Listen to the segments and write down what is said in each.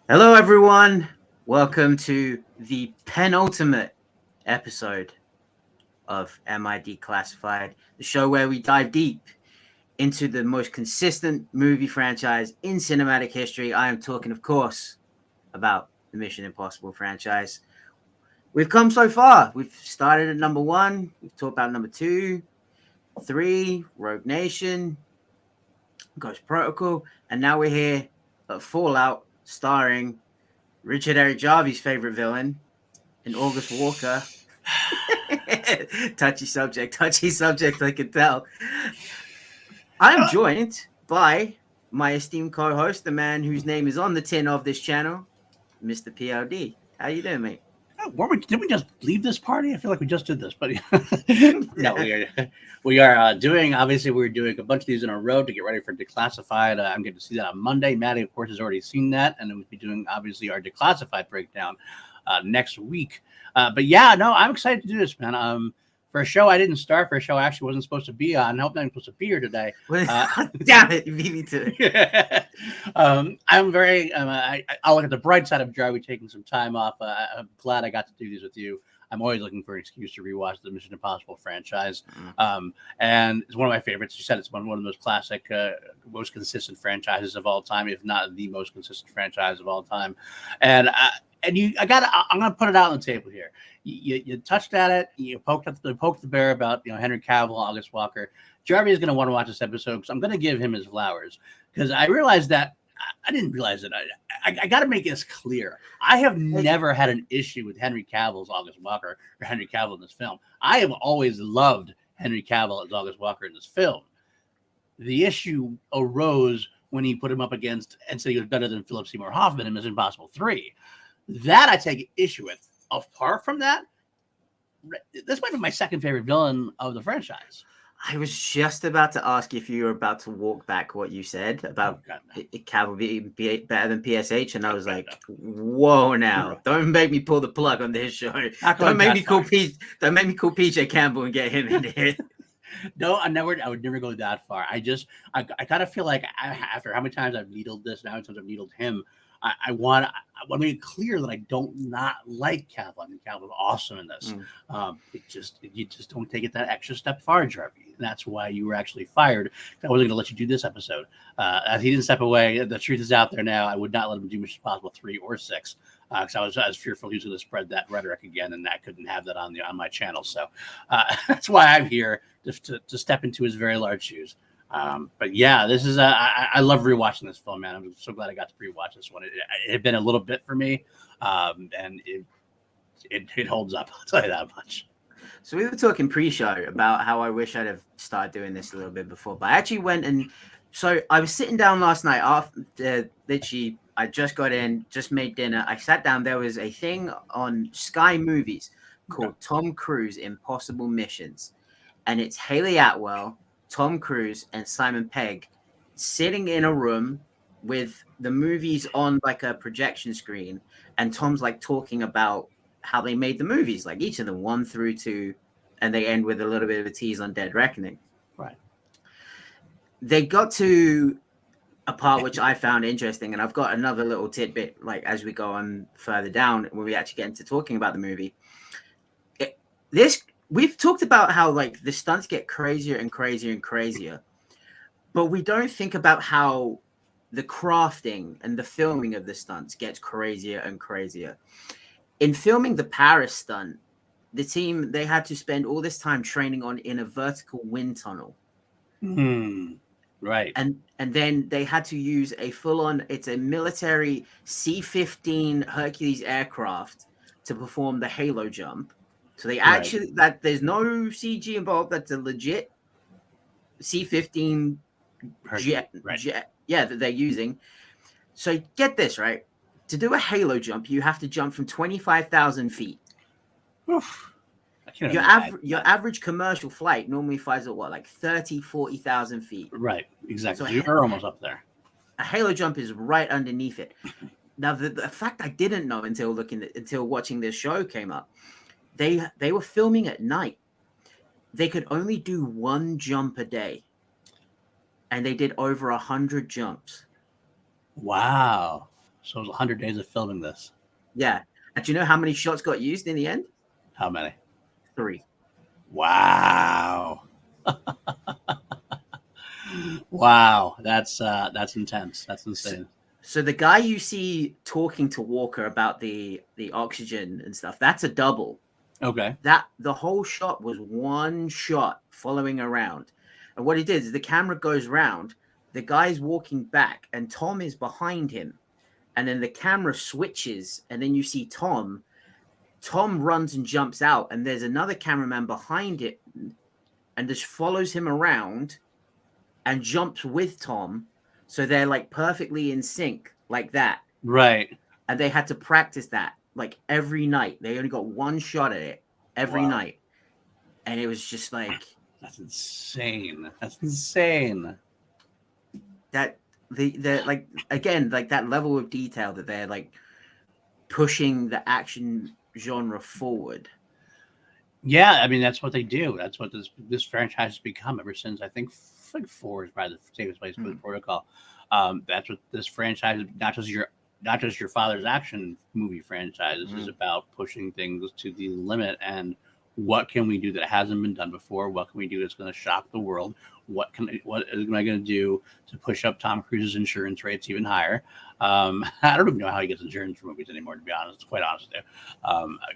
Hello, everyone. Welcome to the penultimate episode of MI Declassified, the show where we dive deep into the most consistent movie franchise in cinematic history. I am talking, of course, about the Mission Impossible franchise. We've come so far. We've started at number 1. We've talked about number 2, 3, Rogue Nation, Ghost Protocol, and now we're here at Fallout, starring Richard Eric Jarvie's favorite villain, and August Walker. touchy subject, I can tell. I'm joined by my esteemed co-host, the man whose name is on the tin of this channel, Mr. PLD. How you doing, mate? Did we just leave this party? I feel like we just did this, but no, we are doing. Obviously, we're doing a bunch of these in a row to get ready for Declassified. I'm getting to see that on Monday. Matty, of course, has already seen that, and then we'll be doing obviously our Declassified breakdown next week. But yeah, no, I'm excited to do this, man. For a show I didn't start, for a show I actually wasn't supposed to be on. I hope I'm supposed to be here today. Damn it, you beat me to it. I'm very. I'll look at the bright side of Jarvie taking some time off. I'm glad I got to do these with you. I'm always looking for an excuse to rewatch the Mission Impossible franchise, and it's one of my favorites. You said it's one of the most classic, most consistent franchises of all time, if not the most consistent franchise of all time. And I'm gonna put it out on the table here. You touched at it. You poked the bear about Henry Cavill, August Walker. Jarvie is going to want to watch this episode because I'm going to give him his flowers because I realized that I didn't realize it. I got to make this clear. I have never had an issue with Henry Cavill's August Walker or Henry Cavill in this film. I have always loved Henry Cavill as August Walker in this film. The issue arose when he put him up against and said he was better than Philip Seymour Hoffman in Mission Impossible 3. That I take issue with. Apart from that, this might be my second favorite villain of the franchise. I was just about to ask if you were about to walk back what you said about Cavill being better than PSH, and I was like, "Whoa, now! Don't make me pull the plug on this show. Don't make me call PJ Campbell and get him in here." No, I would never go that far. I kind of feel like after how many times I've needled this and how many times I've needled him, I want to make it clear that I don't not like Cavill. I mean, Cavill is awesome in this. You just don't take it that extra step far, Jarvie. And that's why you were actually fired. I wasn't going to let you do this episode. As he didn't step away, the truth is out there now. I would not let him do Mission Impossible 3 or 6 because I was fearful he was going to spread that rhetoric again, and I couldn't have that on my channel. So that's why I'm here to step into his very large shoes. But yeah, this is I love rewatching this film, man. I'm so glad I got to rewatch this one. It had been a little bit for me, and it holds up. I'll tell you that much. So we were talking pre-show about how I wish I'd have started doing this a little bit before, but I actually went and so I was sitting down last night after literally I just got in, just made dinner. I sat down. There was a thing on Sky Movies called Tom Cruise Impossible Missions, and it's Haley Atwell, Tom Cruise, and Simon Pegg sitting in a room with the movies on like a projection screen, and Tom's like talking about how they made the movies, like each of them 1 through 2, and they end with a little bit of a tease on Dead Reckoning. Right. They got to a part which I found interesting, and I've got another little tidbit like as we go on further down when we actually get into talking about the movie. We've talked about how like the stunts get crazier and crazier and crazier, but we don't think about how the crafting and the filming of the stunts gets crazier and crazier. In filming the Paris stunt, the team, they had to spend all this time training in a vertical wind tunnel. Right. And then they had to use a full-on, it's a military C-15 Hercules aircraft to perform the halo jump. So they actually, that there's no CG involved. That's a legit C-15 jet, that they're using. So get this, right? To do a halo jump, you have to jump from 25,000 feet. Oof. Your average commercial flight normally flies at what, like 30, 40,000 feet? Right, exactly. So you're almost up there. A halo jump is right underneath it. Now, the fact I didn't know until watching this show came up, they were filming at night. They could only do 1 jump a day, and they did over 100 jumps. Wow. So it was 100 days of filming this. Yeah. And do you know how many shots got used in the end? How many? 3. Wow. Wow. That's intense. That's insane. So the guy you see talking to Walker about the oxygen and stuff, that's a double. Okay. That the whole shot was one shot following around. And what he did is the camera goes round, the guy's walking back, and Tom is behind him. And then the camera switches, and then you see Tom. Tom runs and jumps out, and there's another cameraman behind it and just follows him around and jumps with Tom. So they're like perfectly in sync like that. Right. And they had to practice that like every night. They only got one shot at it every night. And it was just like, that's insane. That's insane. That the like, again, like that level of detail that they're like pushing the action genre forward. Yeah, I mean that's what they do. That's what this franchise has become ever since I think 4 is probably the safest place for the protocol. That's what this franchise, not just your father's action movie franchise, is about pushing things to the limit. And what can we do that hasn't been done before? What can we do that's going to shock the world? What am I going to do to push up Tom Cruise's insurance rates even higher? I don't even know how he gets insurance for movies anymore, to be honest. Quite honest,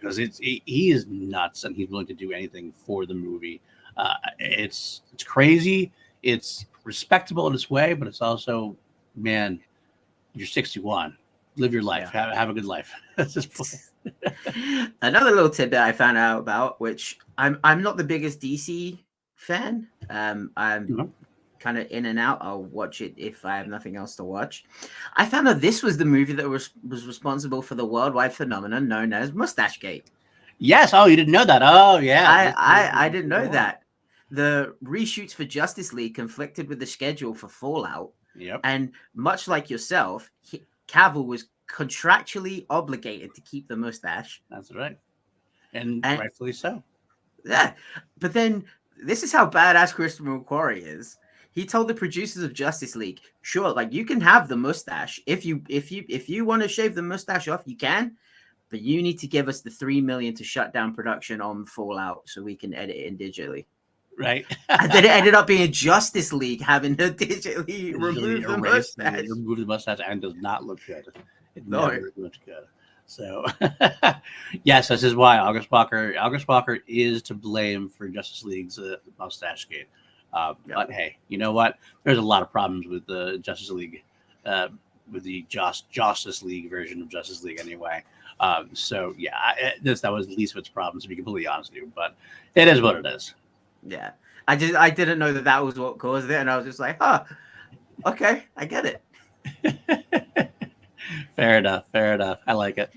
because he is nuts and he's willing to do anything for the movie. It's crazy. It's respectable in its way, but it's also, man, you're 61. Live your life. Yeah. Have a good life. That's this point. Another little tidbit I found out about, which I'm not the biggest DC fan. I'm kind of in and out. I'll watch it if I have nothing else to watch. I found out this was the movie that was responsible for the worldwide phenomenon known as Mustache Gate. Yes. Oh, you didn't know that? Oh, yeah. I didn't know that. The reshoots for Justice League conflicted with the schedule for Fallout. Yep. And much like yourself, Cavill was contractually obligated to keep the mustache. That's right. And rightfully so. Yeah. But then this is how badass Christopher McQuarrie is. He told the producers of Justice League, sure, like you can have the mustache. If you want to shave the mustache off, you can. But you need to give us the $3 million to shut down production on Fallout so we can edit it in digitally. Right. And then it ended up being Justice League having to digitally remove the mustache. Remove the mustache and does not look good. It never looks good. So yes, this is why August Walker is to blame for Justice League's mustache gate. But hey, you know what? There's a lot of problems with the Justice League, with the Justice League version of Justice League anyway. So yeah, that was the least of its problems, to be completely honest with you. But it is what it is. Yeah, I didn't know that was what caused it, and I was just like, oh, okay, I get it. Fair enough. I like it.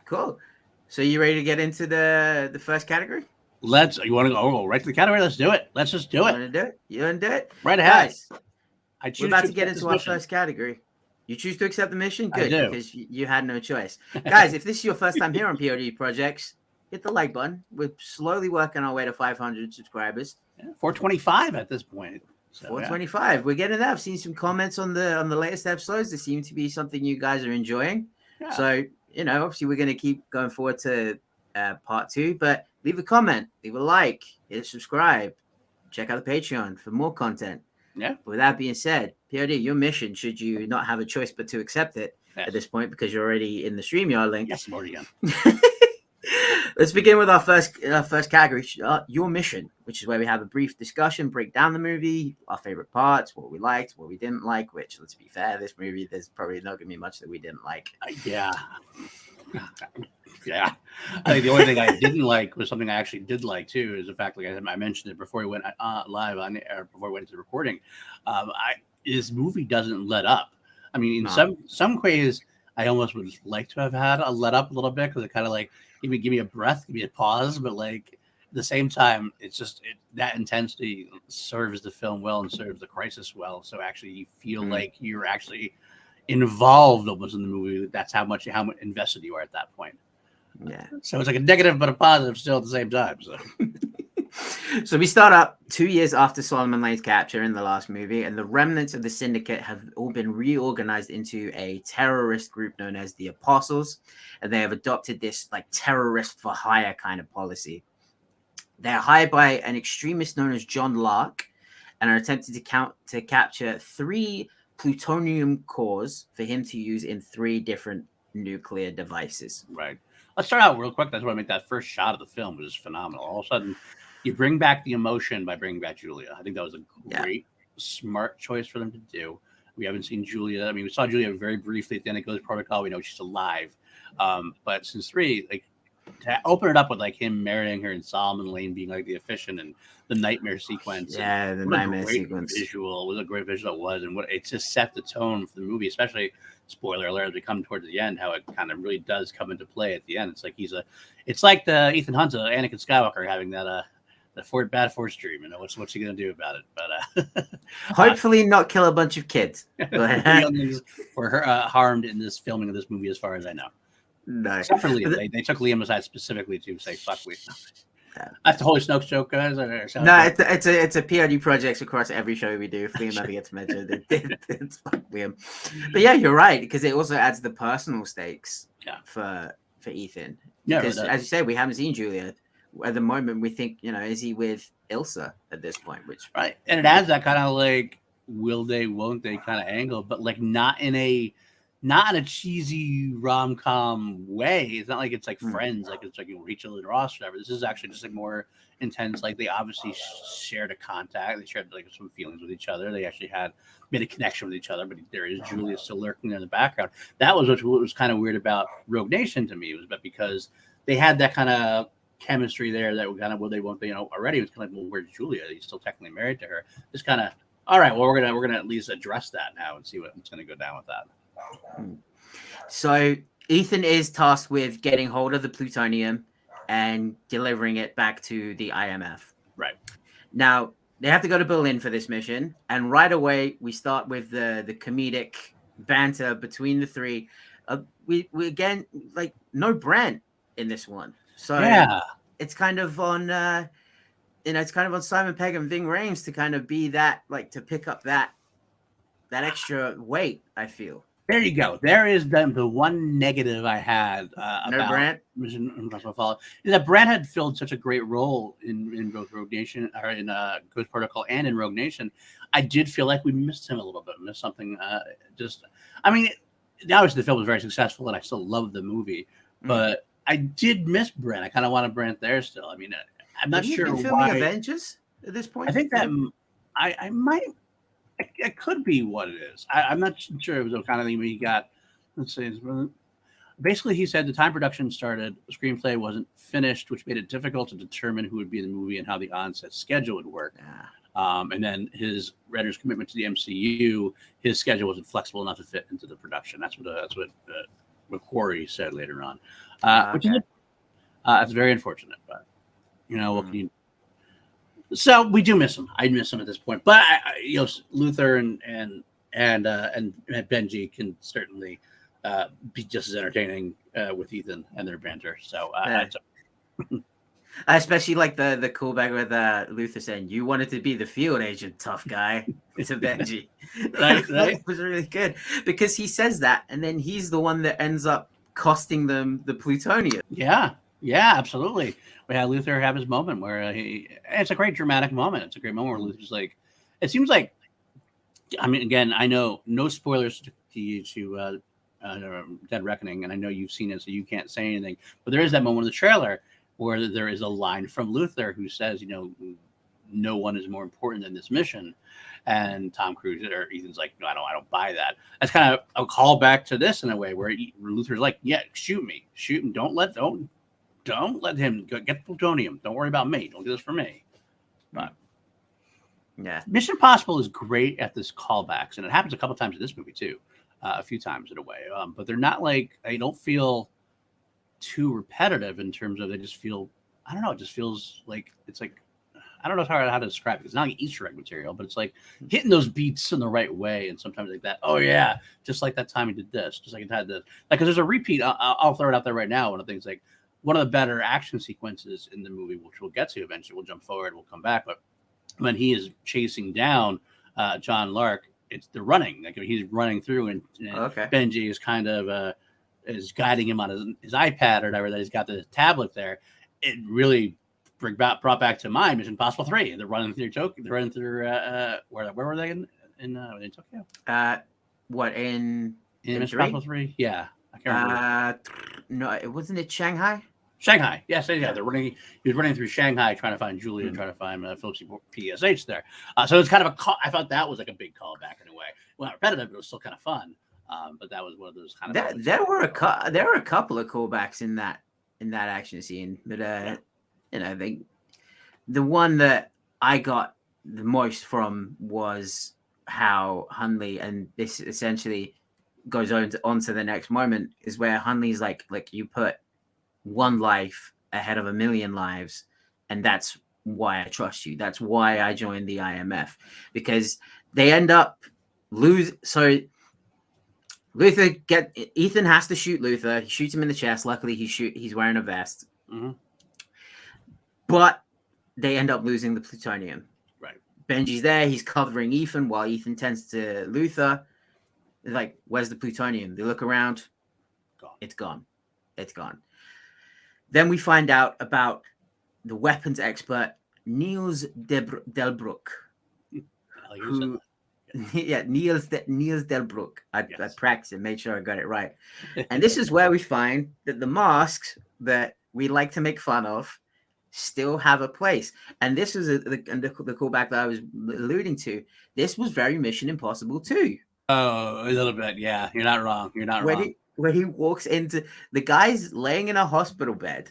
Cool. So you ready to get into the first category? You want to go right to the category? Let's do it. Let's just do it. You want to do it? Right ahead. Guys, we're about to get into our first category. You choose to accept the mission? Good, because you had no choice. Guys, if this is your first time here on PLD Projects, hit the like button. We're slowly working our way to 500 subscribers. 425 at this point. So, 425. Yeah. We're getting there. I've seen some comments on the latest episodes. There seem to be something you guys are enjoying. Yeah. So, obviously we're going to keep going forward to part 2, but leave a comment, leave a like, hit subscribe, check out the Patreon for more content. Yeah. With that being said, PLD, your mission, should you not have a choice but to accept it at this point because you're already in the StreamYard link. Yes, more again. Let's begin with our first category, your mission, which is where we have a brief discussion, break down the movie, our favorite parts, what we liked, what we didn't like, which, let's be fair, this movie, there's probably not going to be much that we didn't like. Yeah. I think the only thing I didn't like was something I actually did like, too, is the fact, like I mentioned it before we went live on air, before we went into recording. This movie doesn't let up. I mean, in some ways, I almost would like to have had a let up a little bit because it kind of like give me a breath, give me a pause, but like at the same time, it's just that intensity serves the film well and serves the crisis well. So actually, you feel like you're actually involved almost in the movie. That's how much invested you are at that point. Yeah. So it's like a negative but a positive still at the same time. So So we start up 2 years after Solomon Lane's capture in the last movie, and the remnants of the syndicate have all been reorganized into a terrorist group known as the Apostles, and they have adopted this like terrorist for hire kind of policy. They're hired by an extremist known as John Lark, and are attempting to capture 3 plutonium cores for him to use in 3 different nuclear devices. Right. Let's start out real quick. That's why I make that first shot of the film was phenomenal. All of a sudden, you bring back the emotion by bringing back Julia. I think that was a great, smart choice for them to do. We haven't seen Julia. I mean, we saw Julia very briefly at the end of Ghost Protocol. We know she's alive. But since 3, like, to open it up with like him marrying her and Solomon Lane being like the efficient and the nightmare sequence. Yeah, the nightmare sequence. Visual was a great visual. It was, and what it just set the tone for the movie, especially spoiler alert as we come towards the end, how it kind of really does come into play at the end. It's like it's like the Ethan Hunt's Anakin Skywalker having that bad force dream. You know what's he gonna do about it? But hopefully not kill a bunch of kids. Were harmed in this filming of this movie, as far as I know. No, except for Liam. They took Liam aside specifically to say "fuck Liam." That's the Holy Snokes joke, guys. No, it's a PLD project across every show we do. If Liam ever gets mentioned, it's fuck Liam. But yeah, you're right, because it also adds the personal stakes for Ethan. Because as you say, we haven't seen Julia. At the moment, we think, is he with Ilsa at this point? Which right, and it adds that kind of like will they, won't they kind of angle, but like not in a cheesy rom-com way. It's not like it's like Friends, like it's like Rachel and Ross, or whatever. This is actually just like more intense. Like they obviously shared a contact. They shared like some feelings with each other. They actually made a connection with each other. But there is Julia still lurking there in the background. That was what was kind of weird about Rogue Nation to me. It was because they had that kind of chemistry there that kind of will they, won't they, already. It was kind of like, well, where's Julia? He's still technically married to her. Just kind of, all right, well, we're gonna at least address that now and see what's gonna go down with that. So Ethan is tasked with getting hold of the plutonium and delivering it back to the IMF. Right. Now, they have to go to Berlin for this mission. And right away, we start with the comedic banter between the 3. We again, like, no Brent in this one. So it's kind of on, it's kind of on Simon Pegg and Ving Rhames to kind of be that, like, to pick up that extra weight, I feel. There you go. There is the one negative I had about Brant. Mission Impossible Fallout is that Brant had filled such a great role in both Rogue Nation or in Ghost Protocol and in Rogue Nation. I did feel like we missed him a little bit. Missed something. Obviously the film was very successful and I still love the movie, but I did miss Brant. I kind of wanted Brant there still. I mean, I'm not sure why. Filming Avengers at this point. I think that I might. It could be what it is. I'm not sure. It was the kind of thing we got. Let's say, basically, he said the time production started, the screenplay wasn't finished, which made it difficult to determine who would be in the movie and how the on-set schedule would work. And then his writer's commitment to the MCU, his schedule wasn't flexible enough to fit into the production. That's what McQuarrie said later on, which is that's very unfortunate. But what can you? So we do miss him. I miss him at this point, but Luther and Benji can certainly be just as entertaining with Ethan and their banter. So I especially like the callback with Luther saying, "You wanted to be the field agent, tough guy," to Benji. right. That was really good because he says that, and then he's the one that ends up costing them the plutonium. Yeah, absolutely. We had Luther have his moment where it's a great dramatic moment. It's a great moment where Luther's like, it seems like, I mean, again, I know no spoilers to you to Dead Reckoning, and I know you've seen it, so you can't say anything, but there is that moment in the trailer where there is a line from Luther who says, no one is more important than this mission. And Tom Cruise or Ethan's like, no, I don't buy that. That's kind of a callback to this in a way where Luther's like, yeah, shoot me. Don't let him get the plutonium. Don't worry about me. Don't do this for me. But yeah, Mission Impossible is great at this callbacks, and it happens a couple times in this movie too, a few times in a way. But they're not like, they don't feel too repetitive in terms of, they just feel, I don't know, it just feels like it's like, I don't know how to describe it. It's not like Easter egg material, but it's like hitting those beats in the right way. And sometimes like that, oh yeah, just like that time he did this, just like it had this. Like, because there's a repeat. I'll throw it out there right now. One of the things like one of the better action sequences in the movie, which we'll get to eventually. We'll jump forward, we'll come back, but when he is chasing down John Lark, they're running, like he's running through, and Benji is kind of is guiding him on his iPad or whatever, that he's got the tablet there. It really brought back to mind Mission Impossible 3. They're running through Tokyo. They're running through where were they in Tokyo? What in Mission Impossible 3? Yeah, I can't remember. No, it wasn't it Shanghai. Shanghai, yes, yeah. They're running. He was running through Shanghai trying to find Julia, trying to find Philip PSH there. So it's kind of I thought that was like a big callback in a way. Well, not repetitive, but it was still kind of fun. But that was one of those kind of. There were a couple of callbacks in that action scene, but the one that I got the most from was how Hunley, and this essentially goes on to the next moment, is where Hunley's like you put one life ahead of a million lives, and that's why I trust you. That's why I joined the IMF, because they end up so Ethan has to shoot Luther. He shoots him in the chest. Luckily, he's wearing a vest. Mm-hmm. But they end up losing the plutonium. Right. Benji's there. He's covering Ethan while Ethan tends to Luther. They're like, where's the plutonium? They look around. Gone. It's gone. It's gone. Then we find out about the weapons expert, Niels Delbruck. Niels Delbruck. I practiced it, made sure I got it right. And this is where we find that the masks that we like to make fun of still have a place. And this was the callback that I was alluding to. This was very Mission Impossible 2. Oh, a little bit. Yeah, you're not wrong. You're not wrong. When he walks into the guy's laying in a hospital bed.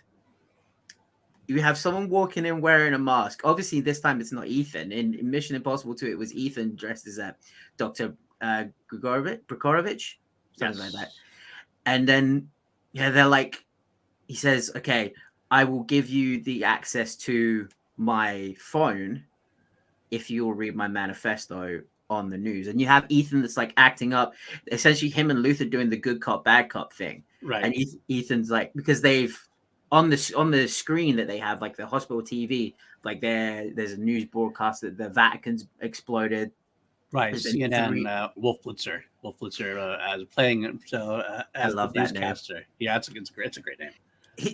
You have someone walking in wearing a mask. Obviously, this time it's not Ethan. In Mission Impossible 2, it was Ethan dressed as a Dr. Grigorovich, something like that. And then, they're like, he says, okay, I will give you the access to my phone if you will read my manifesto on the news. And you have Ethan that's like acting up, essentially him and Luther doing the good cop, bad cop thing. Right. And Ethan's like, because they've, on the screen that they have, like the hospital TV, like there's a news broadcast that the Vatican's exploded. Right, CNN. Wolf Blitzer as playing. I love that newscaster. Yeah, it's a great name.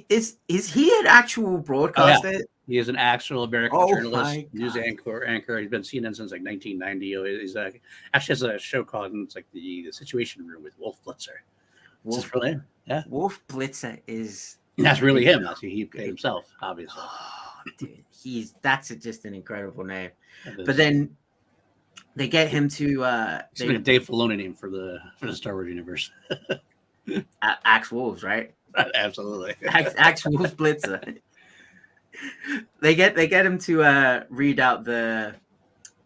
Is he an actual broadcaster? Oh, yeah. He is an actual American journalist, news anchor. He's been CNN since like 1990. He's actually has a show called it's like the Situation Room with Wolf Blitzer. Wolf Blitzer, yeah. Wolf Blitzer is. That's really him. That's who he played himself, obviously. Oh, dude, that's just an incredible name. But then they get him to. It's like a Dave Filoni name for the Star Wars universe. Axe Wolves, right? Absolutely. Axe Wolf Blitzer. They get him to read out the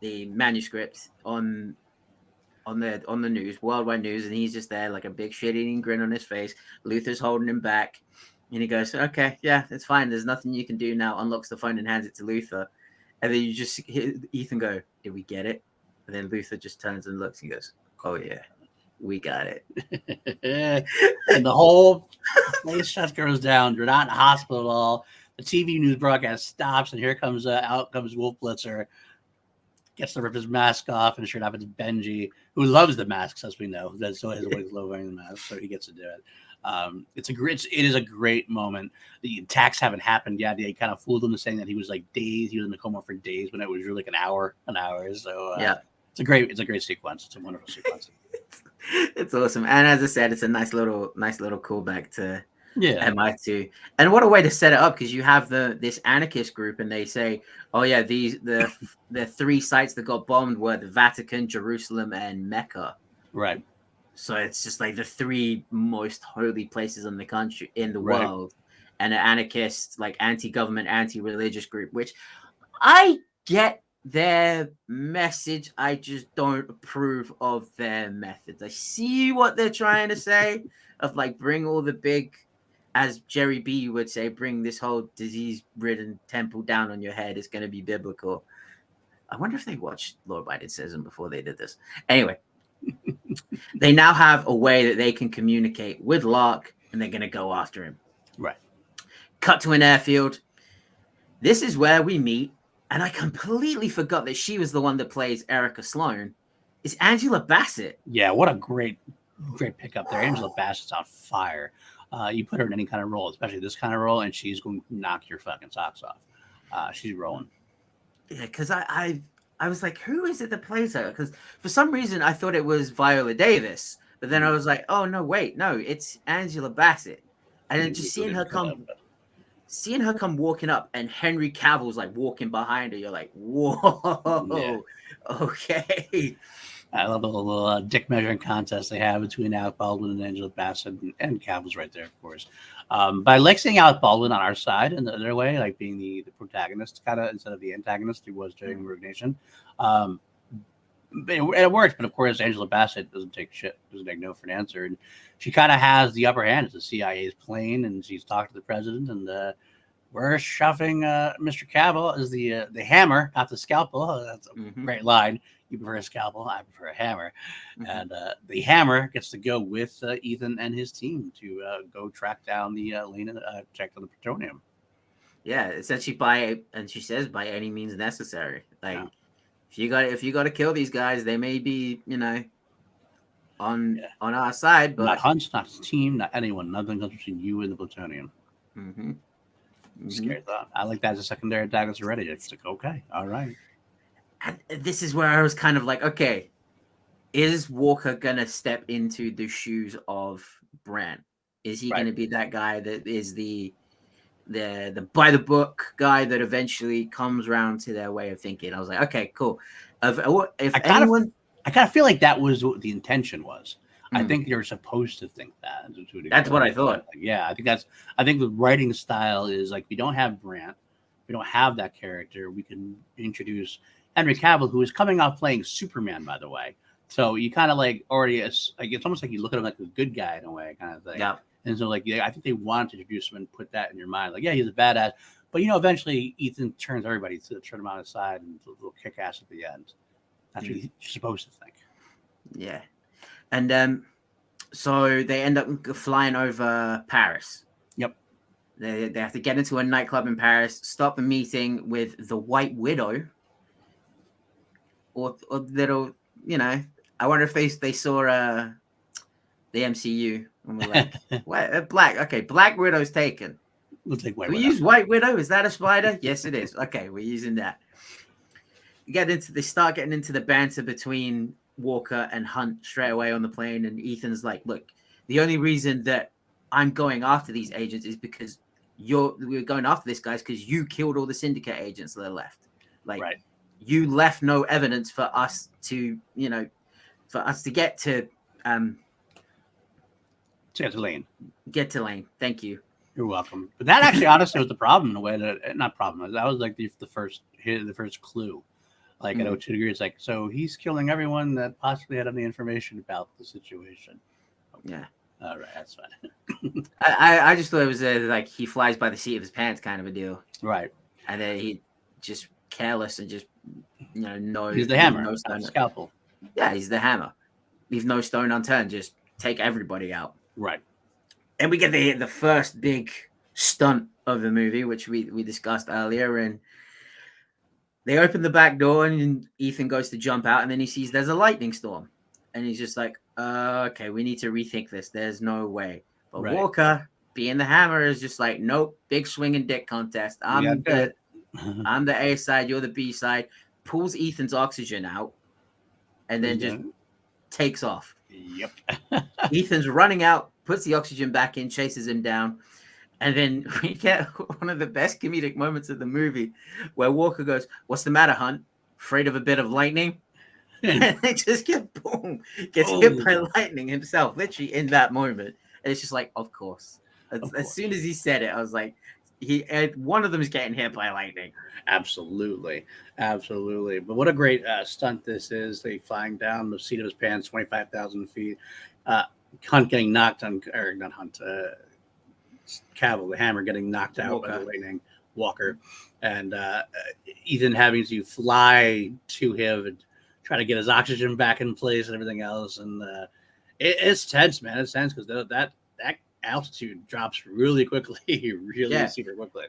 manuscript on the news, worldwide news, and he's just there like a big shit-eating grin on his face. Luther's holding him back. And he goes, okay, yeah, it's fine. There's nothing you can do now. Unlocks the phone and hands it to Luther. And then you just hear Ethan go, did we get it? And then Luther just turns and looks and goes, oh, yeah, we got it. And the whole place shut goes down. You're not in a hospital at all. The TV news broadcast stops, and here comes out comes Wolf Blitzer. Gets to rip his mask off, and sure enough, it's Benji, who loves the masks, as we know. That's always love wearing the mask, so he gets to do it. It is a great moment. The attacks haven't happened yet. They kind of fooled him saying that he was like days. He was in the coma for days when it was really like an hour. So it's a great sequence. It's a wonderful sequence. It's awesome. And as I said, it's a nice little callback to MI2. And what a way to set it up, because you have this anarchist group, and they say, oh yeah, the three sites that got bombed were the Vatican, Jerusalem, and Mecca. Right. So it's just like the three most holy places in the world, and an anarchist, like anti-government, anti-religious group, which I get their message. I just don't approve of their methods. I see what they're trying to say of like bring all the big, as Jerry B would say, bring this whole disease-ridden temple down on your head. It's going to be biblical. I wonder if they watched law-abiding citizen before they did this. Anyway. They now have a way that they can communicate with Lark, and they're going to go after him. Right. cut to an airfield. This is where we meet, and I completely forgot that she was the one that plays Erica Sloan. It's Angela Bassett. Yeah, what a great pickup there. Angela Bassett's on fire. You put her in any kind of role, especially this kind of role, and she's going to knock your fucking socks off. She's rolling. Yeah, because I was like, who is it that plays her? Because for some reason I thought it was Viola Davis, but then I was like, oh no, wait, no, it's Angela Bassett. And then just seeing her come walking up, and Henry Cavill's like walking behind her, you're like, whoa, yeah. Okay. I love the little dick measuring contest they have between Alec Baldwin and Angela Bassett, and Cavill's right there, of course. But I like seeing Alec Baldwin on our side in the other way, like being the protagonist kind of instead of the antagonist he was during Rogue Nation. It works, but of course Angela Bassett doesn't take no for an answer, and she kind of has the upper hand as the CIA's plane, and she's talked to the president, and we're shoving Mr. Cavill as the hammer, not the scalpel. That's a great line. You prefer a scalpel, I prefer a hammer. And the hammer gets to go with Ethan and his team to go track down the lane, check on the plutonium. Yeah, essentially by any means necessary. Like, if you got to kill these guys, they may be, on our side, but not Hunt, not his team, not anyone. Nothing comes between you and the plutonium. Scary thought. I like that as a secondary antagonist already. It's like, okay, all right. And this is where I was kind of like, okay, is Walker gonna step into the shoes of Brant? Is he gonna be that guy that is the by the book guy that eventually comes around to their way of thinking? I was like, okay, cool. I kind of feel like that was what the intention was. I think you're supposed to think that. That's what I thought. Yeah, I think the writing style is like, we don't have Brant, we don't have that character. We can introduce Henry Cavill, who is coming off playing Superman, by the way. So you kind of like already, it's almost like you look at him like a good guy in a way, kind of thing. Yeah. And so like, I think they wanted to introduce him and put that in your mind. Like, yeah, he's a badass, but eventually Ethan turns everybody to turn him on his side and a little kick ass at the end. That's what you're supposed to think. Yeah. And so they end up flying over Paris. Yep. They have to get into a nightclub in Paris, stop the meeting with the White Widow. Or little, I wonder if they saw the MCU and were like, what? Black. Okay, Black Widow's taken. We'll take White Widow. We use White Widow. Is that a spider? Yes, it is. Okay, we're using that. They start getting into the banter between Walker and Hunt straight away on the plane, and Ethan's like, look, the only reason that I'm going after these agents is because we're going after this guys because you killed all the syndicate agents that are left. Like, right. You left no evidence for us to, get to Lane. Get to Lane. Thank you. You're welcome. But that actually honestly was the problem in a way not problem. That was like the first clue. Like at 02 degrees, like, so he's killing everyone that possibly had any information about the situation. Okay. Yeah. All right, that's fine. I just thought it was like he flies by the seat of his pants kind of a deal. Right. And then he just careless and just no. He's the hammer, no scalpel. Yeah, he's the hammer. Leave no stone unturned. Just take everybody out. Right. And we get the first big stunt of the movie, which we discussed earlier, and they open the back door, and Ethan goes to jump out, and then he sees there's a lightning storm, and he's just like, okay, we need to rethink this. There's no way. But right. Walker, being the hammer, is just like, nope, big swinging dick contest. I'm the A side, you're the B side. Pulls Ethan's oxygen out, and then just takes off. Yep. Ethan's running out, puts the oxygen back in, chases him down. And then we get one of the best comedic moments of the movie where Walker goes, "What's the matter, Hunt? Afraid of a bit of lightning?" And they just gets hit by lightning himself, literally in that moment. And it's just like, of course. As soon as he said it, I was like, one of them is getting hit by lightning. Absolutely. But what a great stunt this is. They flying down the seat of his pants, 25,000 feet. Hunt getting knocked on, or not Hunt, Cavill, the hammer, getting knocked out by the lightning. Walker, and Ethan having to fly to him and try to get his oxygen back in place and everything else. And it's tense, man. It's tense because that altitude drops really quickly, really super quickly.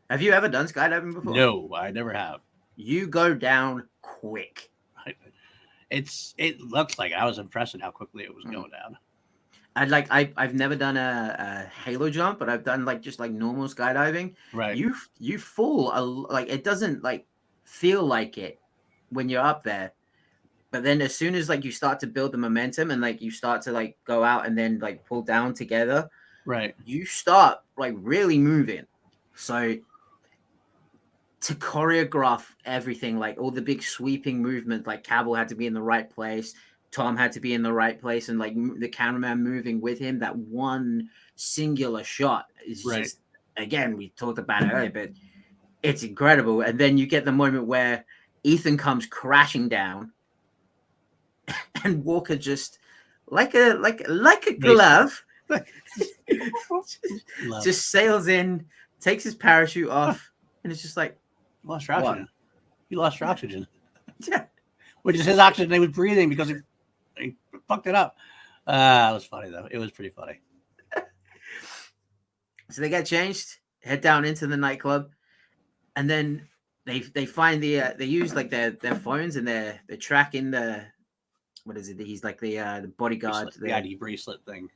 Have you ever done skydiving before? No, I never have. You go down quick. It looked like I was impressed at how quickly it was going down. I've never done a halo jump, but I've done just normal skydiving. Right. You fall it doesn't feel like it when you're up there, but then as soon as you start to build the momentum and you start to go out and then pull down together, right, you start really moving. So to choreograph everything, all the big sweeping movement, Cavill had to be in the right place, Tom had to be in the right place, and the cameraman moving with him, that one singular shot is just, again, we talked about it earlier, but it's incredible. And then you get the moment where Ethan comes crashing down and Walker just like a glove just sails in, takes his parachute off, and it's just lost your oxygen. You lost your oxygen. Yeah. Which is his oxygen he was breathing because he fucked it up. It was funny though. It was pretty funny. So they get changed, head down into the nightclub, and then they find they use their phones and they're tracking the, what is it? He's the bodyguard, the ID bracelet thing.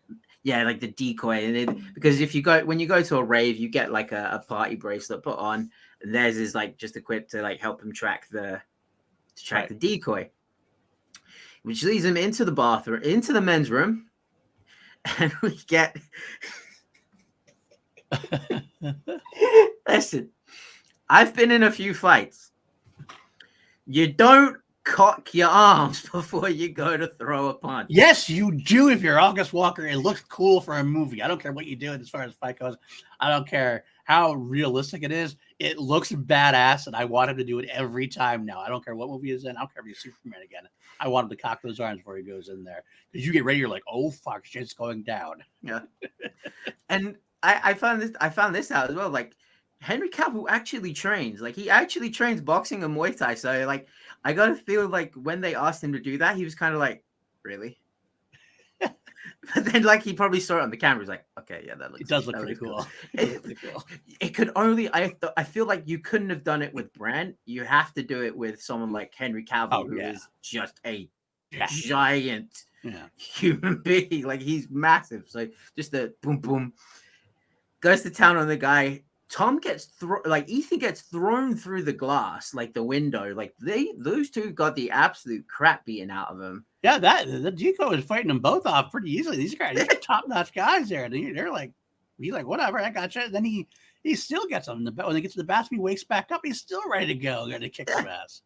Yeah, the decoy. And because when you go to a rave, you get a party bracelet put on, and theirs is just equipped to help him track the decoy, which leads him into the bathroom, into the men's room, and we get. Listen, I've been in a few fights. You don't cock your arms before you go to throw a punch. Yes, you do. If you're August Walker, it looks cool for a movie. I don't care what you do as far as fight goes. I don't care how realistic it is. It looks badass, and I want him to do it every time now. I don't care what movie he's in. I don't care if he's Superman again. I want him to cock those arms before he goes in there. Because you get ready, you're like, oh fuck, shit's going down. Yeah. And I found this out as well. Henry Cavill actually trains. He actually trains boxing and Muay Thai. So I gotta feel when they asked him to do that, he was kind of really. But then he probably saw it on the camera. He's like, okay, yeah, that looks. It does look pretty cool. It could only. I feel like you couldn't have done it with Brent. You have to do it with someone like Henry Cavill, who is just a giant human being. He's massive. So just the boom boom goes to town on the guy. Tom gets Ethan gets thrown through the glass, the window. Those two got the absolute crap beaten out of them. Yeah, the decoy is fighting them both off pretty easily. These guys, they're top-notch guys there. They're he's like, whatever, I got you. Then he still gets them. When they get to the bathroom, he wakes back up. He's still ready to go. Going to kick some ass.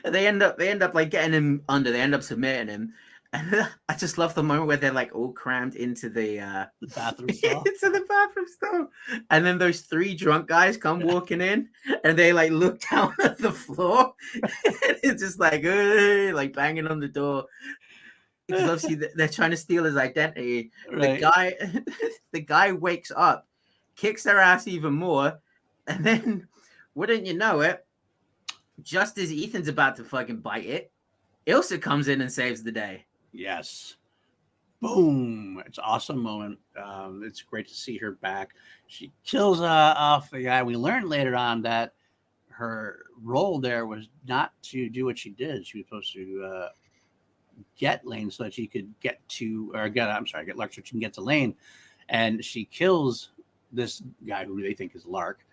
They end up getting him under. They end up submitting him. And I just love the moment where they're all crammed into the bathroom stall. Into the bathroom stall. And then those three drunk guys come walking in and they look down at the floor. And it's just banging on the door. Because obviously they're trying to steal his identity. Right. The guy wakes up, kicks their ass even more, and then wouldn't you know it, just as Ethan's about to fucking bite it, Ilsa comes in and saves the day. Yes. Boom. It's an awesome moment. It's great to see her back. She kills off the guy. We learned later on that her role there was not to do what she did. She was supposed to get Lane so that she could get Lark so she can get to Lane. And she kills this guy who they think is Lark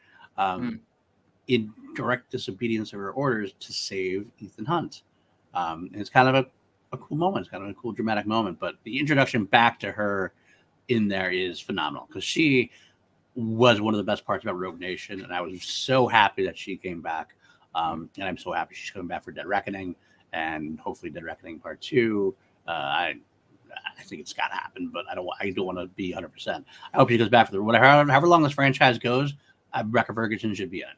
in direct disobedience of her orders to save Ethan Hunt. And it's kind of a cool moment. It's kind of a cool dramatic moment, but the introduction back to her in there is phenomenal because she was one of the best parts about Rogue Nation, and I was so happy that she came back. And I'm so happy she's coming back for Dead Reckoning, and hopefully Dead Reckoning Part 2. I think it's got to happen, but I don't want to be 100%. I hope she goes back for however long this franchise goes. Rebecca Ferguson should be in it.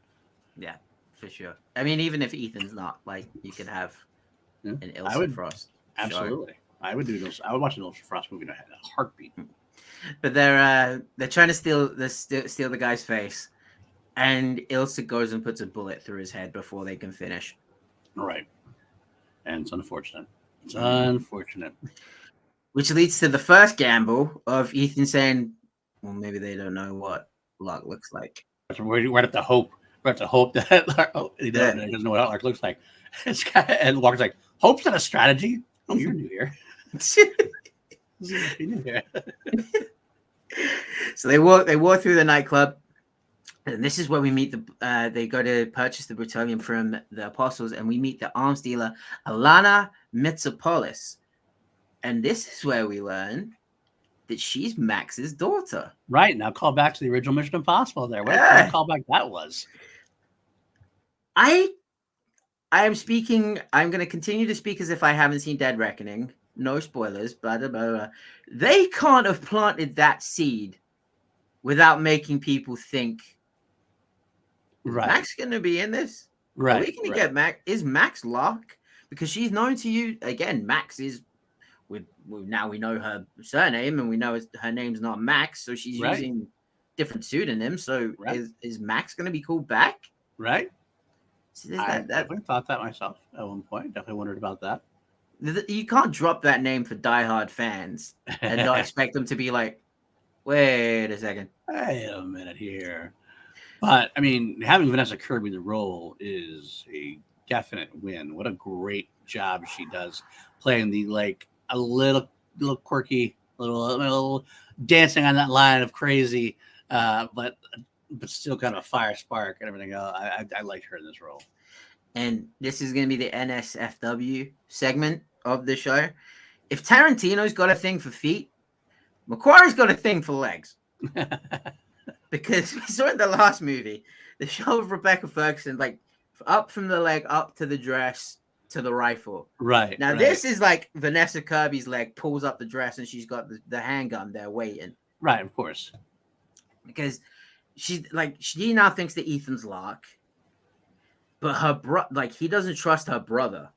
Yeah, for sure. I mean, even if Ethan's not, you could have an Ilsa Frost. Absolutely. Show. I would do those. I would watch an Ilsa Frost movie in a heartbeat. But they're trying to steal the guy's face, and Ilsa goes and puts a bullet through his head before they can finish. Right. And it's unfortunate. Which leads to the first gamble of Ethan saying, Well, maybe they don't know what luck looks like. We're at the hope. We're at the hope that he doesn't know what luck looks like. And Lark's like, hope's not a strategy. Oh, you're new here. You're new here. So they walk through the nightclub, and this is where we meet they go to purchase the plutonium from the apostles, and we meet the arms dealer Alana Mitsopolis, and this is where we learn that she's Max's daughter. Right, now call back to the original Mission Impossible there. What a callback that was. I am speaking, I'm going to continue to speak as if I haven't seen Dead Reckoning. No spoilers, blah, blah, blah, blah. They can't have planted that seed without making people think, right, Max going to be in this? Right. Are we going to get Max? Is Max Locke? Because she's known to you, again, Max is, now we know her surname, and we know her name's not Max, so she's using different pseudonyms. So is Max going to be called back? Right. So I definitely thought that myself at one point. Definitely wondered about that. You can't drop that name for diehard fans and not expect them to be like, wait a second. Wait a minute here. But, I mean, having Vanessa Kirby in the role is a definite win. What a great job she does playing the, like, a little quirky, little dancing on that line of crazy, but still kind of a fire spark and everything else. I liked her in this role. And this is going to be the NSFW segment of the show. If Tarantino's got a thing for feet, Macquarie's got a thing for legs. Because we saw in the last movie, the show of Rebecca Ferguson, like up from the leg, up to the dress, to the rifle. Right. Now, this is like Vanessa Kirby's leg pulls up the dress and she's got the handgun there waiting. Right, of course. Because she now thinks that Ethan's Locke. But her he doesn't trust her brother.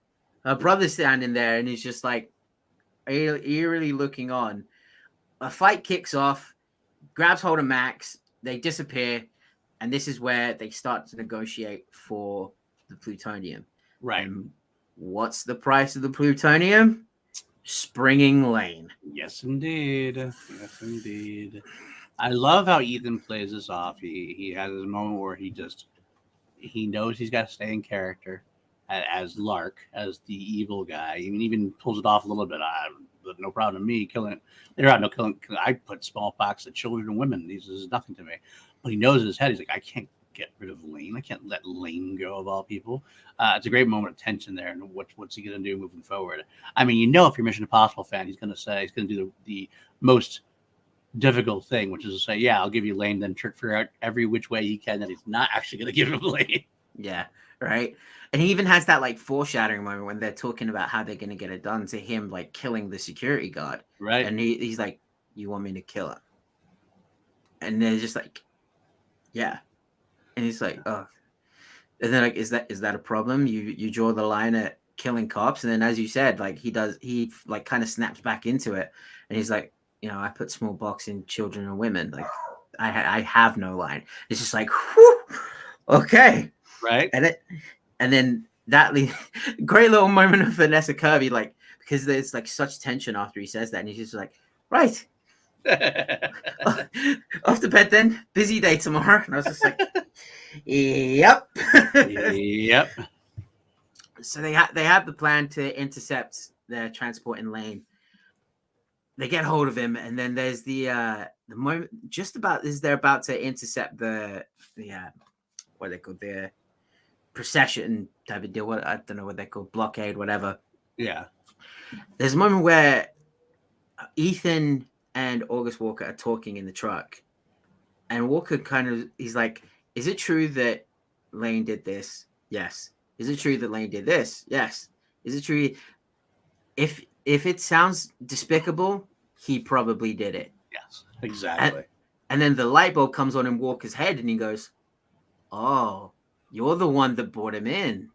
Her brother's standing there and he's just like eerily looking on. A fight kicks off, grabs hold of Max, they disappear, and this is where they start to negotiate for the plutonium. Right. And what's the price of the plutonium? Springing Lane. Yes, indeed. Yes, indeed. I love how Ethan plays this off. He has his moment where he knows he's got to stay in character as Lark, as the evil guy. He even pulls it off a little bit. No problem to me killing. I put smallpox at children and women. This is nothing to me. But he knows in his head, he's like, I can't get rid of Lane. I can't let Lane go of all people. It's a great moment of tension there. And what's he going to do moving forward? I mean, if you're a Mission Impossible fan, he's going to do the most difficult thing, which is to say, yeah, I'll give you Lane, then figure out every which way he can that he's not actually going to give him Lane. Yeah, right. And he even has that like foreshadowing moment when they're talking about how they're going to get it done to him, like killing the security guard. Right. And he's like, you want me to kill her? And they're just like, yeah. And he's like, oh. And then like, is that a problem? You draw the line at killing cops. And then as you said, like he like kind of snaps back into it. And he's like, I put smallpox in children and women. Like I have no line. It's just like, whew, okay. Right. And then that great little moment of Vanessa Kirby, like, because there's like such tension after he says that. And he's just like, right. Off to bed then. Busy day tomorrow. And I was just like, yep. Yep. So they have the plan to intercept their transport in Lane. They get hold of him, and then there's the moment just about as they're about to intercept the what they call the procession type of deal. What I don't know what they call, blockade, whatever. Yeah. There's a moment where Ethan and August Walker are talking in the truck, and Walker he's like, "Is it true that Lane did this? Yes. Is it true that Lane did this? Yes. Is it true? If it sounds despicable, he probably did it." Yes, exactly. And then the light bulb comes on in Walker's head, and he goes, "Oh, you're the one that brought him in."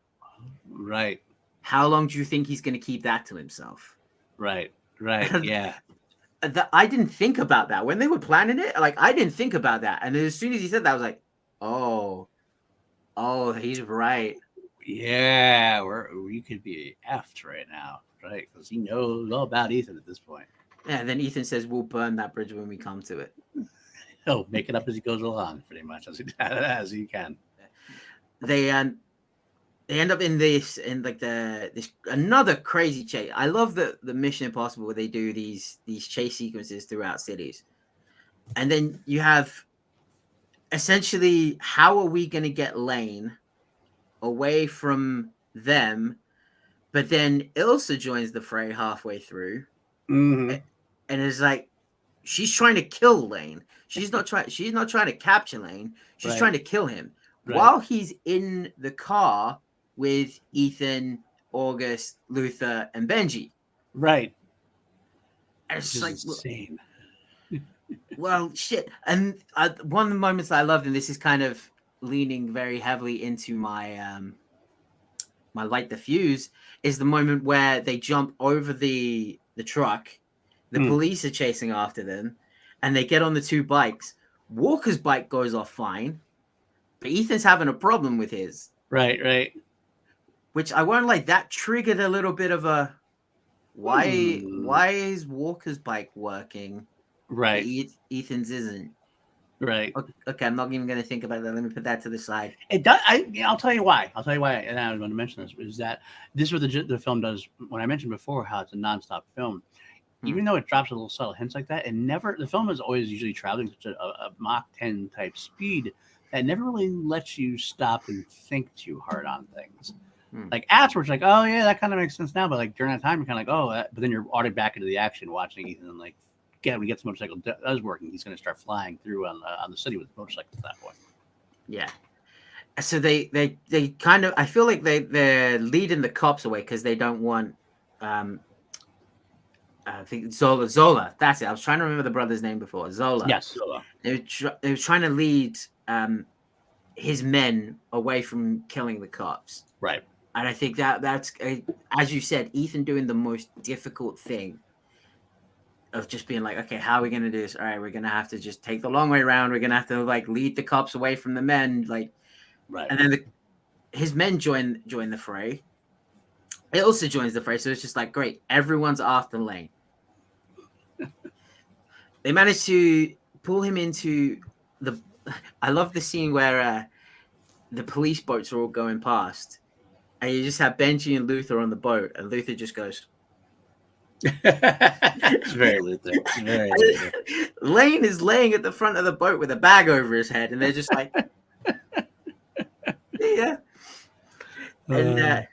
Right. How long do you think he's going to keep that to himself? Right. Yeah. I didn't think about that when they were planning it. Like, I didn't think about that. And as soon as he said that, I was like, oh, he's right. Yeah, we could be effed right now, right? Because he knows all about Ethan at this point. Yeah, and then Ethan says, we'll burn that bridge when we come to it. he'll make it up as he goes along, pretty much as he can. They end up in this another crazy chase. I love the Mission Impossible where they do these chase sequences throughout cities, and then you have essentially, how are we going to get Lane away from them? But then Ilsa joins the fray halfway through, and it's like she's trying to kill Lane. She's not trying to capture Lane. She's trying to kill him while he's in the car with Ethan, August, Luther, and Benji. Right. And it's like insane. Well, shit. And one of the moments that I loved, and this is kind of leaning very heavily into my my light the fuse, is the moment where they jump over the truck. The police are chasing after them, and they get on the two bikes. Walker's bike goes off fine, but Ethan's having a problem with his. Right. Which I won't like. That triggered a little bit of a why is Walker's bike working? Right. Ethan's isn't. Right. Okay, I'm not even going to think about that. Let me put that to the side. It does. I'll tell you why. And I was going to mention this, is that this is what the film does. When I mentioned before how it's a nonstop film, even though it drops a little subtle hints like that, the film is always usually traveling such a Mach 10 type speed that never really lets you stop and think too hard on things. Like afterwards, like, oh yeah, that kind of makes sense now. But like during that time, you're kind of like, oh, but then you're already back into the action, watching Ethan and like, when he gets the motorcycle does working, he's going to start flying through on the city with the motorcycle at that point. Yeah. So they kind of, I feel like they're leading the cops away because they don't want. I think Zola. That's it. I was trying to remember the brother's name before. Zola. Yes, Zola. They were trying to lead his men away from killing the cops. Right. And I think that's as you said, Ethan doing the most difficult thing of just being like, okay, how are we going to do this? All right, we're going to have to just take the long way around. We're going to have to like lead the cops away from the men. Like, right. And then his men join the fray. It also joins the fray. So it's just like, great. Everyone's after Lane. They managed to pull him into I love the scene where the police boats are all going past. And you just have Benji and Luther on the boat. And Luther just goes, it's very Luther. Lane is laying at the front of the boat with a bag over his head, and they're just like, yeah. And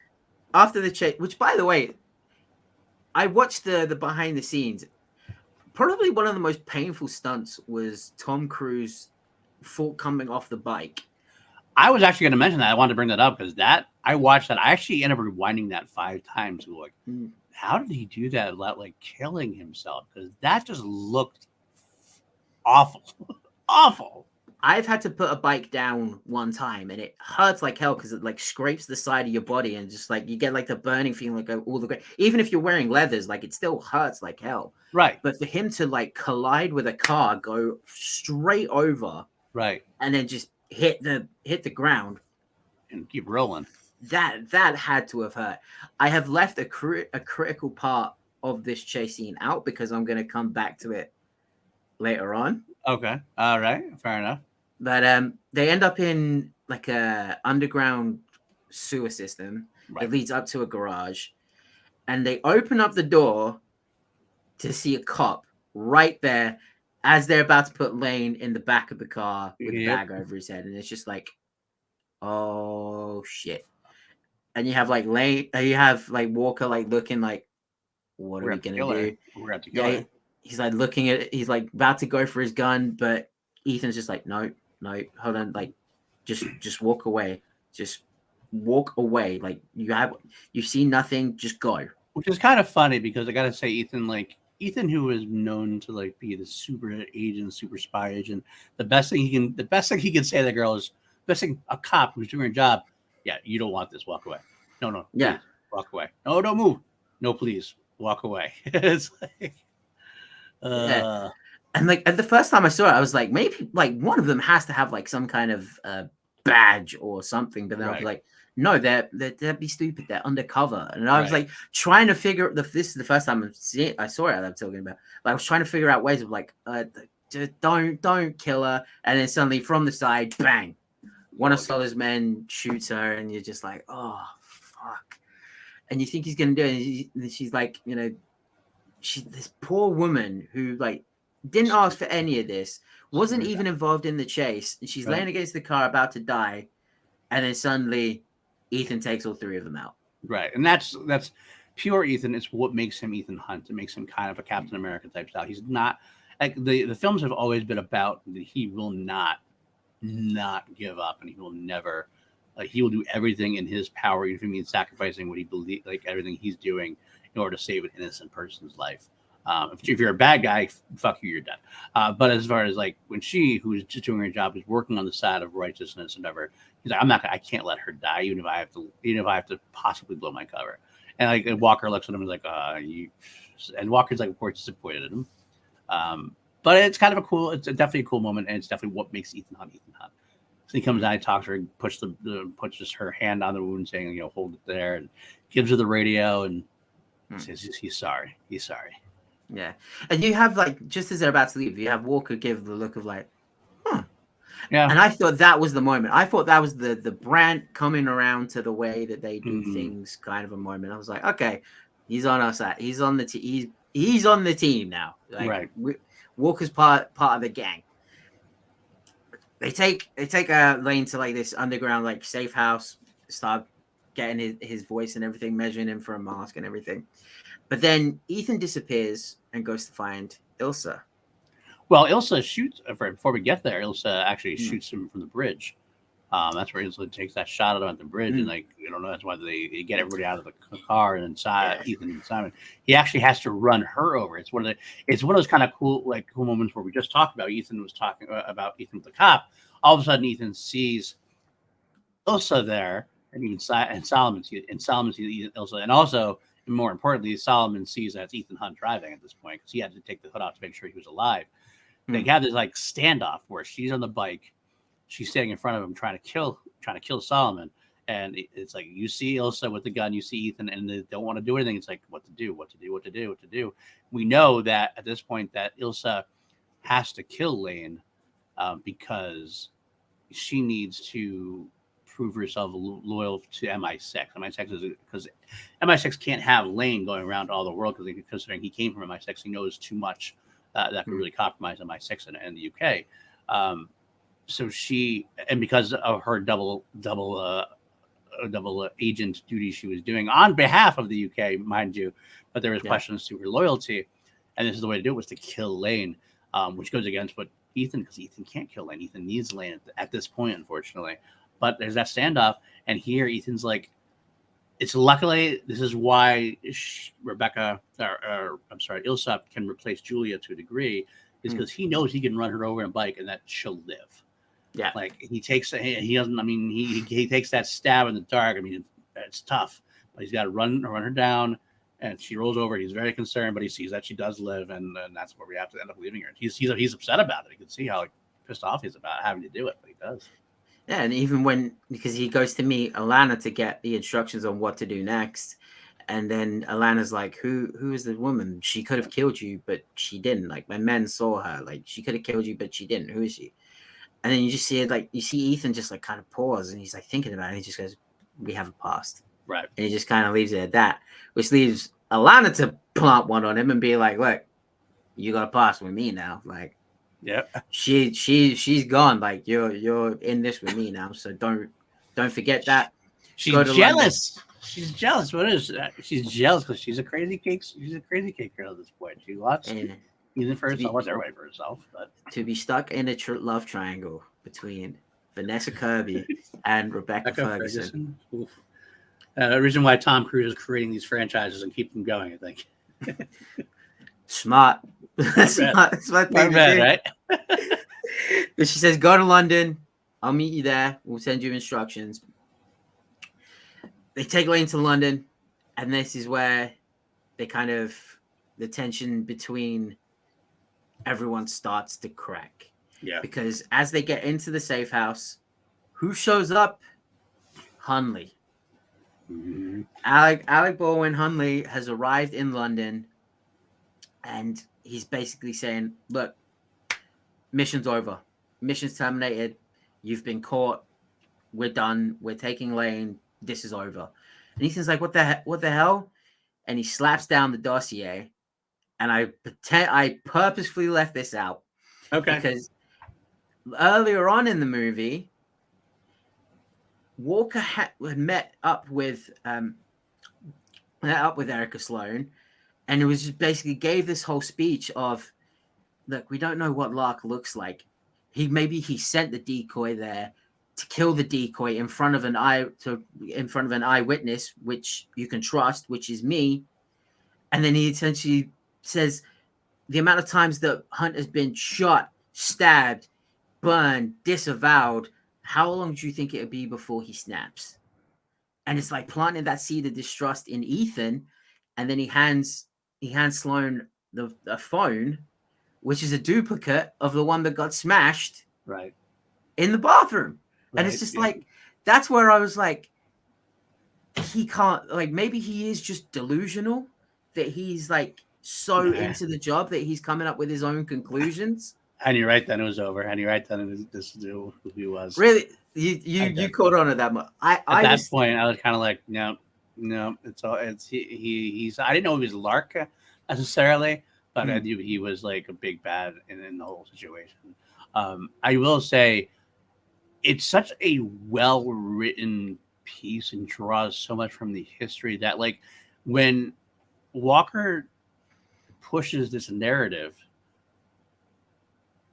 after the chase, which by the way, I watched the behind the scenes. Probably one of the most painful stunts was Tom Cruise coming off the bike. I was actually going to mention that. I wanted to bring that up because I watched that. I actually ended up rewinding that 5 times. Like, how did he do that without like killing himself? Because that just looked awful. Awful. I've had to put a bike down one time and it hurts like hell because it like scrapes the side of your body and just like you get like the burning feeling like all the way. Even if you're wearing leathers, like it still hurts like hell. Right. But for him to like collide with a car, go straight over, right, and then just hit the ground and keep rolling. That had to have hurt. I have left a critical part of this chase scene out because I'm going to come back to it later on. Okay. All right. Fair enough. But they end up in like a underground sewer system that leads up to a garage, and they open up the door to see a cop right there as they're about to put Lane in the back of the car with a bag over his head, and it's just like, oh shit. And you have like Lane, you have like Walker like looking like, what are we gonna do? We're going to kill him. He's like looking at it, he's like about to go for his gun, but Ethan's just like, no, hold on, like just walk away. Just walk away. Like you see nothing, just go. Which is kind of funny because I gotta say, Ethan, who is known to like be the super agent, super spy agent, the best thing he can say to the girl is, best thing a cop who's doing a job, yeah, you don't want this, walk away. No, yeah, please, walk away. No, don't move. No, please, walk away. It's like, yeah. And like at the first time I saw it, I was like, maybe like one of them has to have like some kind of badge or something. But then I was like, no, they'd be stupid. They're undercover. And I was like trying to figure this is the first time I saw it. I'm talking about. Like, I was trying to figure out ways of like just don't kill her. And then suddenly from the side, bang, one of Solo's men shoots her, and you're just like, oh fuck. And you think he's gonna do it, and she's like, this poor woman who like didn't ask for any of this, wasn't even involved in the chase, and she's laying against the car about to die, and then suddenly Ethan takes all three of them out. Right, and that's pure Ethan. It's what makes him Ethan Hunt. It makes him kind of a Captain America type style. He's not like the films have always been about that he will not give up, and he will never he will do everything in his power, even if it means sacrificing what he believes, like everything he's doing in order to save an innocent person's life. If you're a bad guy, fuck you, you're dead. But as far as like when she, who's just doing her job, is working on the side of righteousness and whatever, he's like, I can't let her die, even if I have to possibly blow my cover. And like Walker looks at him and is like, and Walker's like, of course, disappointed in him. But it's kind of it's definitely a cool moment, and it's definitely what makes Ethan Hunt Ethan Hunt. So he comes out, he talks to her, puts just her hand on the wound, saying, hold it there, and gives her the radio, and says he's sorry. He's sorry. Yeah. And you have like, just as they're about to leave, you have Walker give the look of like, yeah. And I thought that was the moment. I thought that was the Brandt coming around to the way that they do things kind of a moment. I was like, okay, he's on our side. He's on the team. He's on the team now. Like, right. Walker's part of the gang. They take Lane to like this underground like safe house, start getting his voice and everything, measuring him for a mask and everything. But then Ethan disappears and goes to find Ilsa. Well, Ilsa shoots before we get there. Ilsa actually shoots him from the bridge. That's where Ilsa takes that shot at him at the bridge, and like that's why they get everybody out of the car and inside Ethan and Simon. He actually has to run her over. It's one of those kind of cool moments where we just talked about. Ethan was talking about Ethan with the cop. All of a sudden, Ethan sees Ilsa there, and even Solomon sees Ilsa, and also, and more importantly, Solomon sees that it's Ethan Hunt driving at this point because he had to take the hood off to make sure he was alive. They have this like standoff where she's on the bike, she's standing in front of him trying to kill Solomon, and it's like you see Ilsa with the gun, you see Ethan, and they don't want to do anything. It's like what to do. We know that at this point that Ilsa has to kill Lane because she needs to prove herself loyal to MI6. MI6 is because MI6 can't have Lane going around all the world because considering he came from MI6, he knows too much. That could really compromise MI6 in the UK. So she, and because of her double agent duty she was doing on behalf of the UK, mind you, but there was questions to her loyalty, and this is the way to do it was to kill Lane, which goes against what Ethan, because Ethan can't kill Lane. Ethan needs Lane at this point, unfortunately. But there's that standoff, and here Ethan's like, it's luckily this is why Ilsa can replace Julia to a degree, is because he knows he can run her over on a bike and that she'll live. Yeah, like he takes he takes that stab in the dark. I mean, it's tough, but he's got to run her down, and she rolls over. He's very concerned, but he sees that she does live, and that's where we have to end up leaving her. He's upset about it. You can see how pissed off he's about having to do it, but he does. Yeah, and even because he goes to meet Alana to get the instructions on what to do next, and then Alana's like, "Who is the woman? She could have killed you, but she didn't. Like my men saw her. Like she could have killed you, but she didn't. Who is she?" And then you just see it, like you see Ethan just like kind of pause, and he's like thinking about it. And he just goes, "We have a past." Right. And he just kind of leaves it at that, which leaves Alana to plant one on him and be like, "Look, you got a past with me now. Like, yeah, she's gone. Like you're in this with me now. So don't forget that." She's jealous. London. She's jealous. What is that? She's jealous because she's a crazy cake. She's a crazy cake girl at this point. She wants even for herself. Wants everybody for herself. But to be stuck in a love triangle between Vanessa Kirby and Rebecca Ferguson. The reason why Tom Cruise is creating these franchises and keep them going, I think. Smart. Smart thing to do. Right? But she says, "Go to London. I'll meet you there. We'll send you instructions." They take Lane to London, and this is where they the tension between everyone starts to crack. Yeah. Because as they get into the safe house, who shows up? Hunley. Mm-hmm. Alec Baldwin Hunley has arrived in London, and he's basically saying, "Look, mission's over. Mission's terminated. You've been caught. We're done. We're taking Lane. This is over. And Ethan's like, what the hell? And he slaps down the dossier. And I purposefully left this out. Okay. Because earlier on in the movie, Walker had met up with Erica Sloane, and it was just basically gave this whole speech of, look, we don't know what Lark looks like. Maybe he sent the decoy there to kill the decoy in front of an eyewitness, which you can trust, which is me. And then he essentially says the amount of times that Hunt has been shot, stabbed, burned, disavowed. How long do you think it would be before he snaps? And it's like planting that seed of distrust in Ethan, and then he hands Sloane the phone, which is a duplicate of the one that got smashed in the bathroom. Right. And it's just like, that's where I was like, he can't, like, maybe he is just delusional, that he's like so into the job that he's coming up with his own conclusions. And you're right, then it was over. And you're right, then this is who he was. Really? You caught on at that much. At that point, I was kind of like, no, he's. I didn't know he was Lark necessarily, but I knew he was like a big bad in the whole situation. I will say, it's such a well written piece and draws so much from the history that, like, when Walker pushes this narrative,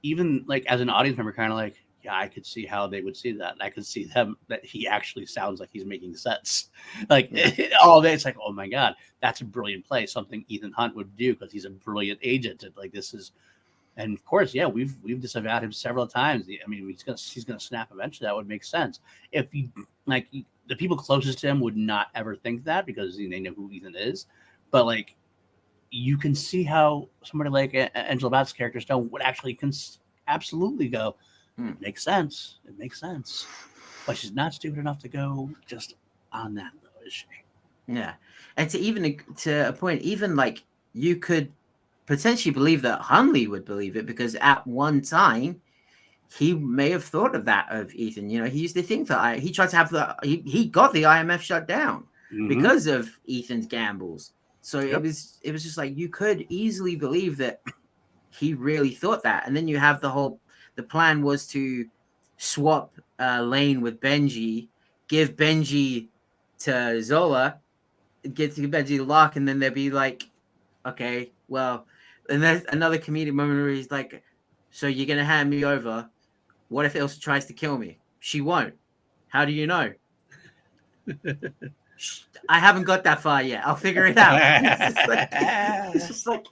even like as an audience member, kind of like, yeah, I could see how they would see that. I could see them that he actually sounds like he's making sense. Like all of it, it's like, oh my god, that's a brilliant play. Something Ethan Hunt would do because he's a brilliant agent. And like this is, and of course, yeah, we've disavowed him several times. I mean, he's gonna snap eventually. That would make sense if he the people closest to him would not ever think that because they know who Ethan is. But like, you can see how somebody like Angela Batte's character Stone would actually absolutely go. It makes sense. It makes sense. But she's not stupid enough to go just on that, though, is she? Yeah. And to a point, even like you could potentially believe that Hunley would believe it because at one time he may have thought of that of Ethan. You know, he used to think that he tried to have he got the IMF shut down because of Ethan's gambles. So it was just like you could easily believe that he really thought that. And then you have the plan was to swap Lane with Benji, give Benji to Zola, give Benji the lock, and then they'd be like, okay, well, and there's another comedic moment where he's like, so you're going to hand me over. What if Elsa tries to kill me? She won't. How do you know? I haven't got that far yet. I'll figure it out. It's just like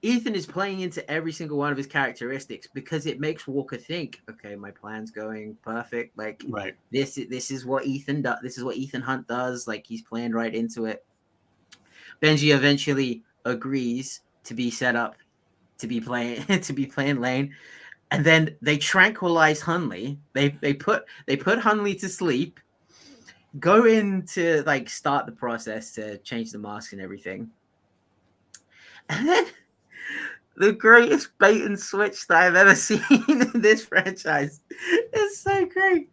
Ethan is playing into every single one of his characteristics because it makes Walker think, okay, my plan's going perfect. Like, this is what Ethan does. This is what Ethan Hunt does. Like, he's playing right into it. Benji eventually agrees to be set up to be playing Lane, and then they tranquilize Hunley. They put Hunley to sleep. Go in to like start the process to change the mask and everything, and then the greatest bait and switch that I've ever seen in this franchise. It's so great.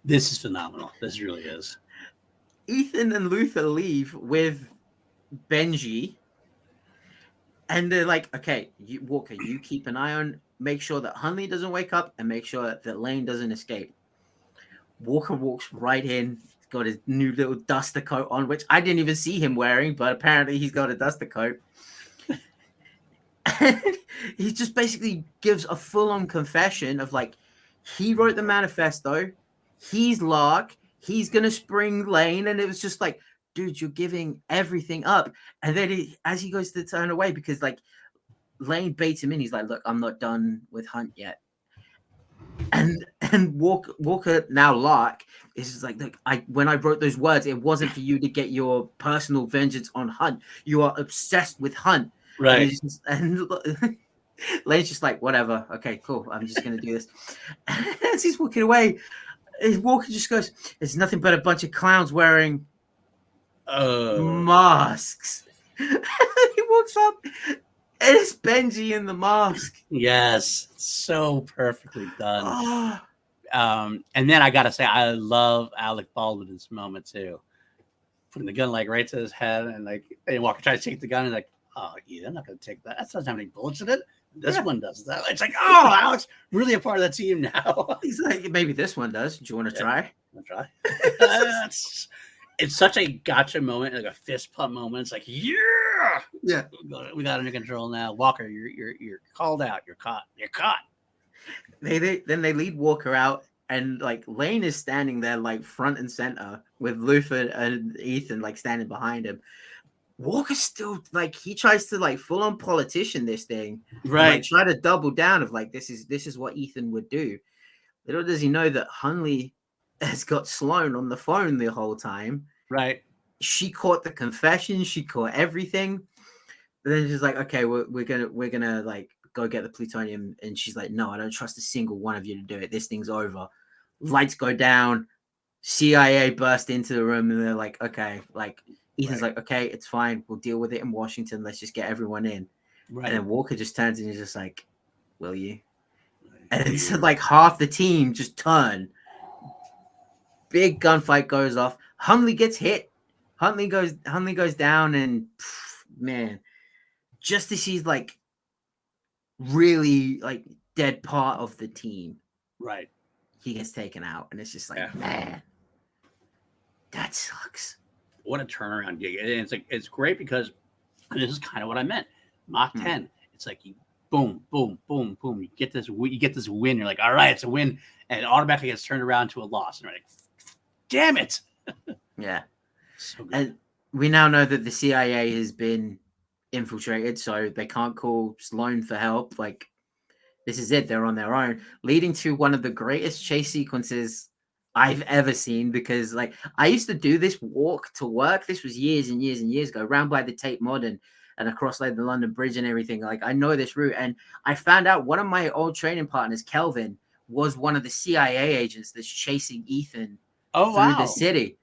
This is phenomenal. This really is. Ethan and Luther leave with Benji, and they're like, "Okay, Walker, you keep an eye on, make sure that Hunley doesn't wake up, and make sure that Lane doesn't escape." Walker walks right in, got his new little duster coat on, which I didn't even see him wearing, but apparently he's got a duster coat. And he just basically gives a full-on confession of like, he wrote the manifesto, he's Lark, he's gonna spring Lane, and it was just like, dude, you're giving everything up. And then as he goes to turn away, because like Lane baits him in, he's like, look, I'm not done with Hunt yet. And Walker now Lark is just like, look, when I wrote those words, it wasn't for you to get your personal vengeance on Hunt. You are obsessed with Hunt, right? And Lane's just like, whatever, okay, cool, I'm just gonna do this. And as he's walking away, Walker just goes, "It's nothing but a bunch of clowns wearing masks." He walks up And it's Benji in the mask. Yes, so perfectly done. Oh. And then I gotta say, I love Alec Baldwin's moment too, putting the gun like right to his head, and like, and Walker tries to take the gun, and like, oh, yeah, I'm not gonna take that. That doesn't have any bullets in it. This one does that. It's like, oh, Alex, really a part of that team now. He's like, maybe this one does. Do you want to try? I'll try. It's such a gotcha moment, like a fist pump moment. It's like, yeah, we got it under control now. Walker, you're called out. You're caught. You're caught. Then they lead Walker out, and like Lane is standing there like front and center with Luther and Ethan like standing behind him. Walker's still like, he tries to like full on politician this thing, right? And, like, try to double down of like, this is what Ethan would do. Little does he know that Hunley has got Sloane on the phone the whole time. Right. She caught the confession. She caught everything. But then she's like, okay, we're gonna like go get the plutonium. And she's like, no, I don't trust a single one of you to do it. This thing's over. Lights go down. CIA burst into the room, and they're like, okay, like Ethan's like, okay, it's fine. We'll deal with it in Washington. Let's just get everyone in. Right. And then Walker just turns and he's just like, will you? And it's like half the team just turn. Big gunfight goes off. Hunley gets hit. Hunley goes down, and man, just as he's like really like dead part of the team, right? He gets taken out, and it's just like, man, that sucks. What a turnaround gig! And it's great because this is kind of what I meant. Mach 10. It's like you boom, boom, boom, boom. You get this win. You're like, all right, it's a win, and it automatically gets turned around to a loss. And you're like, damn it. Yeah. So good. And we now know that the CIA has been infiltrated, so they can't call Sloane for help. Like, this is it. They're on their own, leading to one of the greatest chase sequences I've ever seen, because like I used to do this walk to work. This was years and years and years ago, around by the Tate Modern and across like the London Bridge and everything. Like, I know this route, and I found out one of my old training partners, Kelvin, was one of the CIA agents that's chasing Ethan through the city.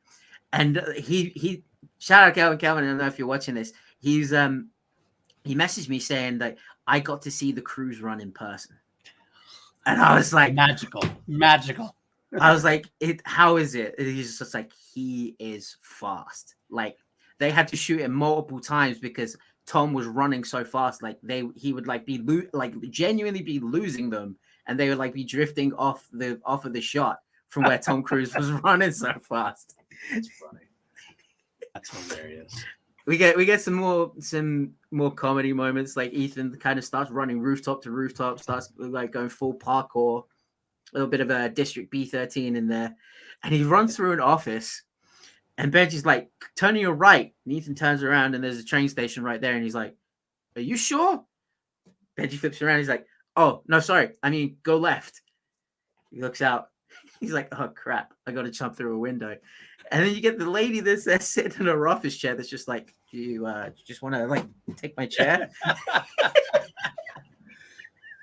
And he shout out Kelvin. I don't know if you're watching this. He messaged me saying that I got to see the cruise run in person, and I was like, magical. I was like, how is it? And he's just like, he is fast. Like, they had to shoot him multiple times because Tom was running so fast. Like, he would like be genuinely be losing them, and they would like be drifting off of the shot from where Tom Cruise was running so fast. It's funny. That's hilarious. We get some more comedy moments. Like, Ethan kind of starts running rooftop to rooftop, starts like going full parkour, a little bit of a District B13 in there, and he runs through an office, and Benji's like, turn to your right, and Ethan turns around, and there's a train station right there, and he's like, are you sure? Benji flips around, he's like, oh no, sorry, I mean, go left. He looks out, he's like, oh crap, I gotta jump through a window. And then you get the lady that's there sitting in her office chair that's just like, do you just want to like take my chair?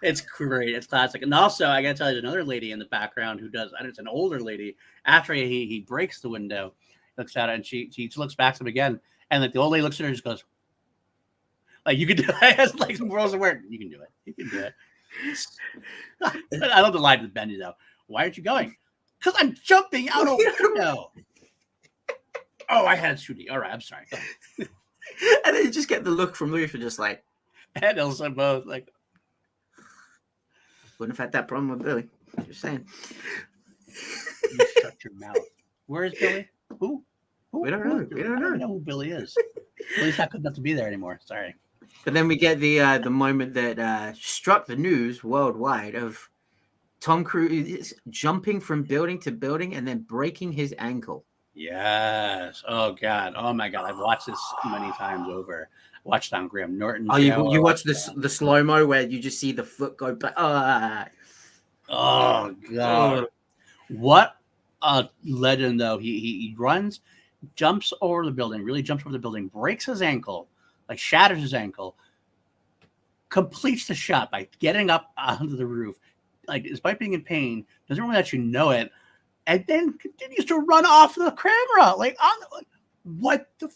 It's great. It's classic. And also, I got to tell you, there's another lady in the background who does, and it's an older lady. After he breaks the window, looks at it, and she looks back at him again. And like the old lady looks at her and just goes, like, you can do it. It's like some world's aware. You can do it. You can do it. I love the line with Benji, though. Why aren't you going? Because I'm jumping out a window. Oh, I had shooting. All right, I'm sorry. And then you just get the look from Luther, just like, and also both like, wouldn't have had that problem with Billy. Just saying. You shut your mouth. Where is Billy? Who? We don't know. We don't know who Billy is. Billy's not good enough to be there anymore. Sorry. But then we get the moment that struck the news worldwide of Tom Cruise jumping from building to building and then breaking his ankle. Yes. Oh God. Oh my God. I've watched this many times over. I watched it on Graham Norton. Oh, you watch the slow mo where you just see the foot go back. Oh God. What a legend though. He runs, jumps over the building, really jumps over the building, breaks his ankle, like shatters his ankle, completes the shot by getting up onto the roof, like despite being in pain, doesn't really let you know it. And then continues to run off the camera. What the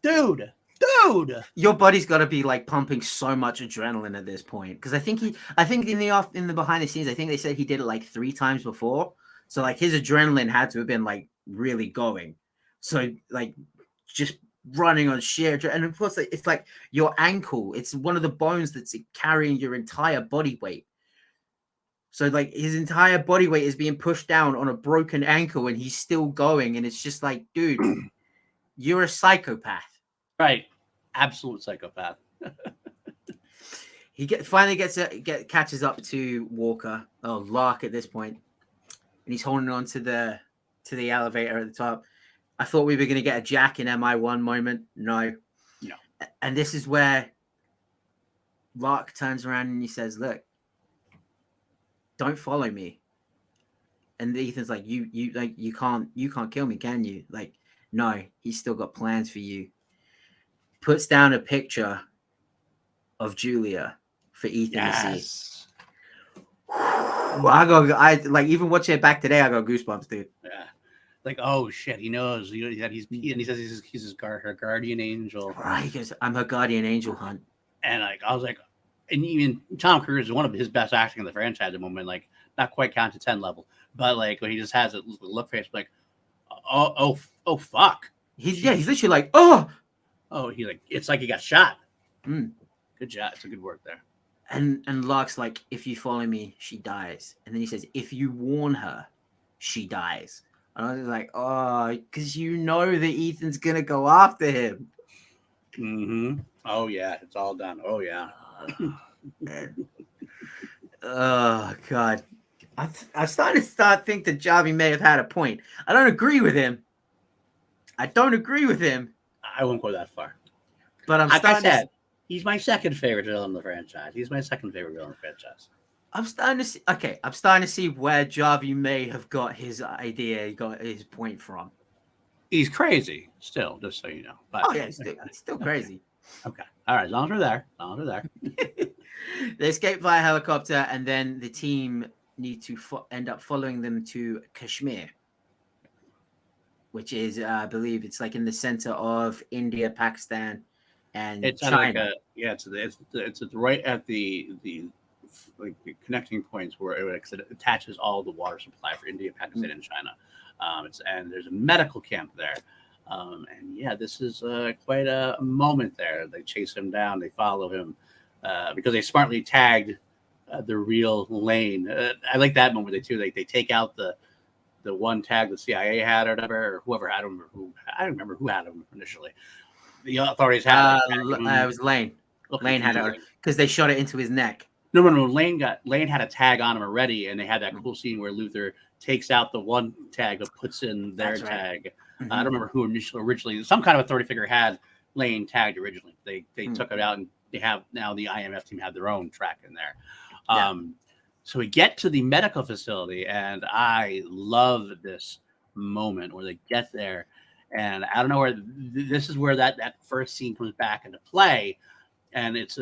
dude? dude. Your body's got to be like pumping so much adrenaline at this point, because I think in the behind the scenes, I think they said he did it like 3 times before, so like his adrenaline had to have been like really going, so like just running on sheer and of course it's like your ankle, it's one of the bones that's carrying your entire body weight, so like his entire body weight is being pushed down on a broken ankle and he's still going, and it's just like, dude, you're a psychopath. Right. Absolute psychopath. He finally catches up to Walker, Lark at this point, and he's holding on to the elevator at the top. I thought we were going to get a Jack in MI1 moment. No. And this is where Lark turns around and he says, "Look, don't follow me." And Ethan's like, you can't kill me, can you? Like, no, he's still got plans for you. Puts down a picture of Julia for Ethan to see. I like, even watching it back today, I got goosebumps, dude. Yeah. Like, oh shit, he knows that he says he's her guardian angel. Right, he goes, "I'm her guardian angel, hunt." And like, I was like, and even Tom Cruise is one of his best acting in the franchise at the moment, like not quite count to 10 level, but like when he just has a look face, like, oh fuck. He's literally like, oh, he like, it's like he got shot. Mm. Good job. It's a good work there. And Lark's like, "If you follow me, she dies." And then he says, "If you warn her, she dies." And I was like, oh, because you know that Ethan's gonna go after him. Mm-hmm. Oh yeah, it's all done. Oh yeah. Oh God, I'm starting to think that Javi may have had a point. I don't agree with him. I won't go that far. But I'm like starting. I said, he's my second favorite villain in the franchise. I'm starting to see where Javi may have got his idea, got his point from. He's crazy still, just so you know. But, he's still crazy. Okay. All right. As long as we're there. They escape via helicopter, and then the team need to end up following them to Kashmir, which is, I believe, it's like in the center of India, Pakistan, and it's China. It's right at the like the connecting points where it attaches all the water supply for India, Pakistan, and China. And there's a medical camp there. And yeah, this is quite a moment there. They chase him down. They follow him because they smartly tagged the real Lane. I like that moment too. They take out the one tag the CIA had or whatever, or whoever. I don't remember who had him initially. The authorities had it was Lane. Lane had it because they shot it into his neck. No. Lane had a tag on him already, and they had that cool scene where Luther takes out the one tag but puts in their tag. Mm-hmm. I don't remember who originally. Some kind of authority figure had Lane tagged originally. They took it out, and they have now the IMF team have their own track in there. Yeah. So we get to the medical facility, and I love this moment where they get there, and I don't know where this is where that first scene comes back into play, and it's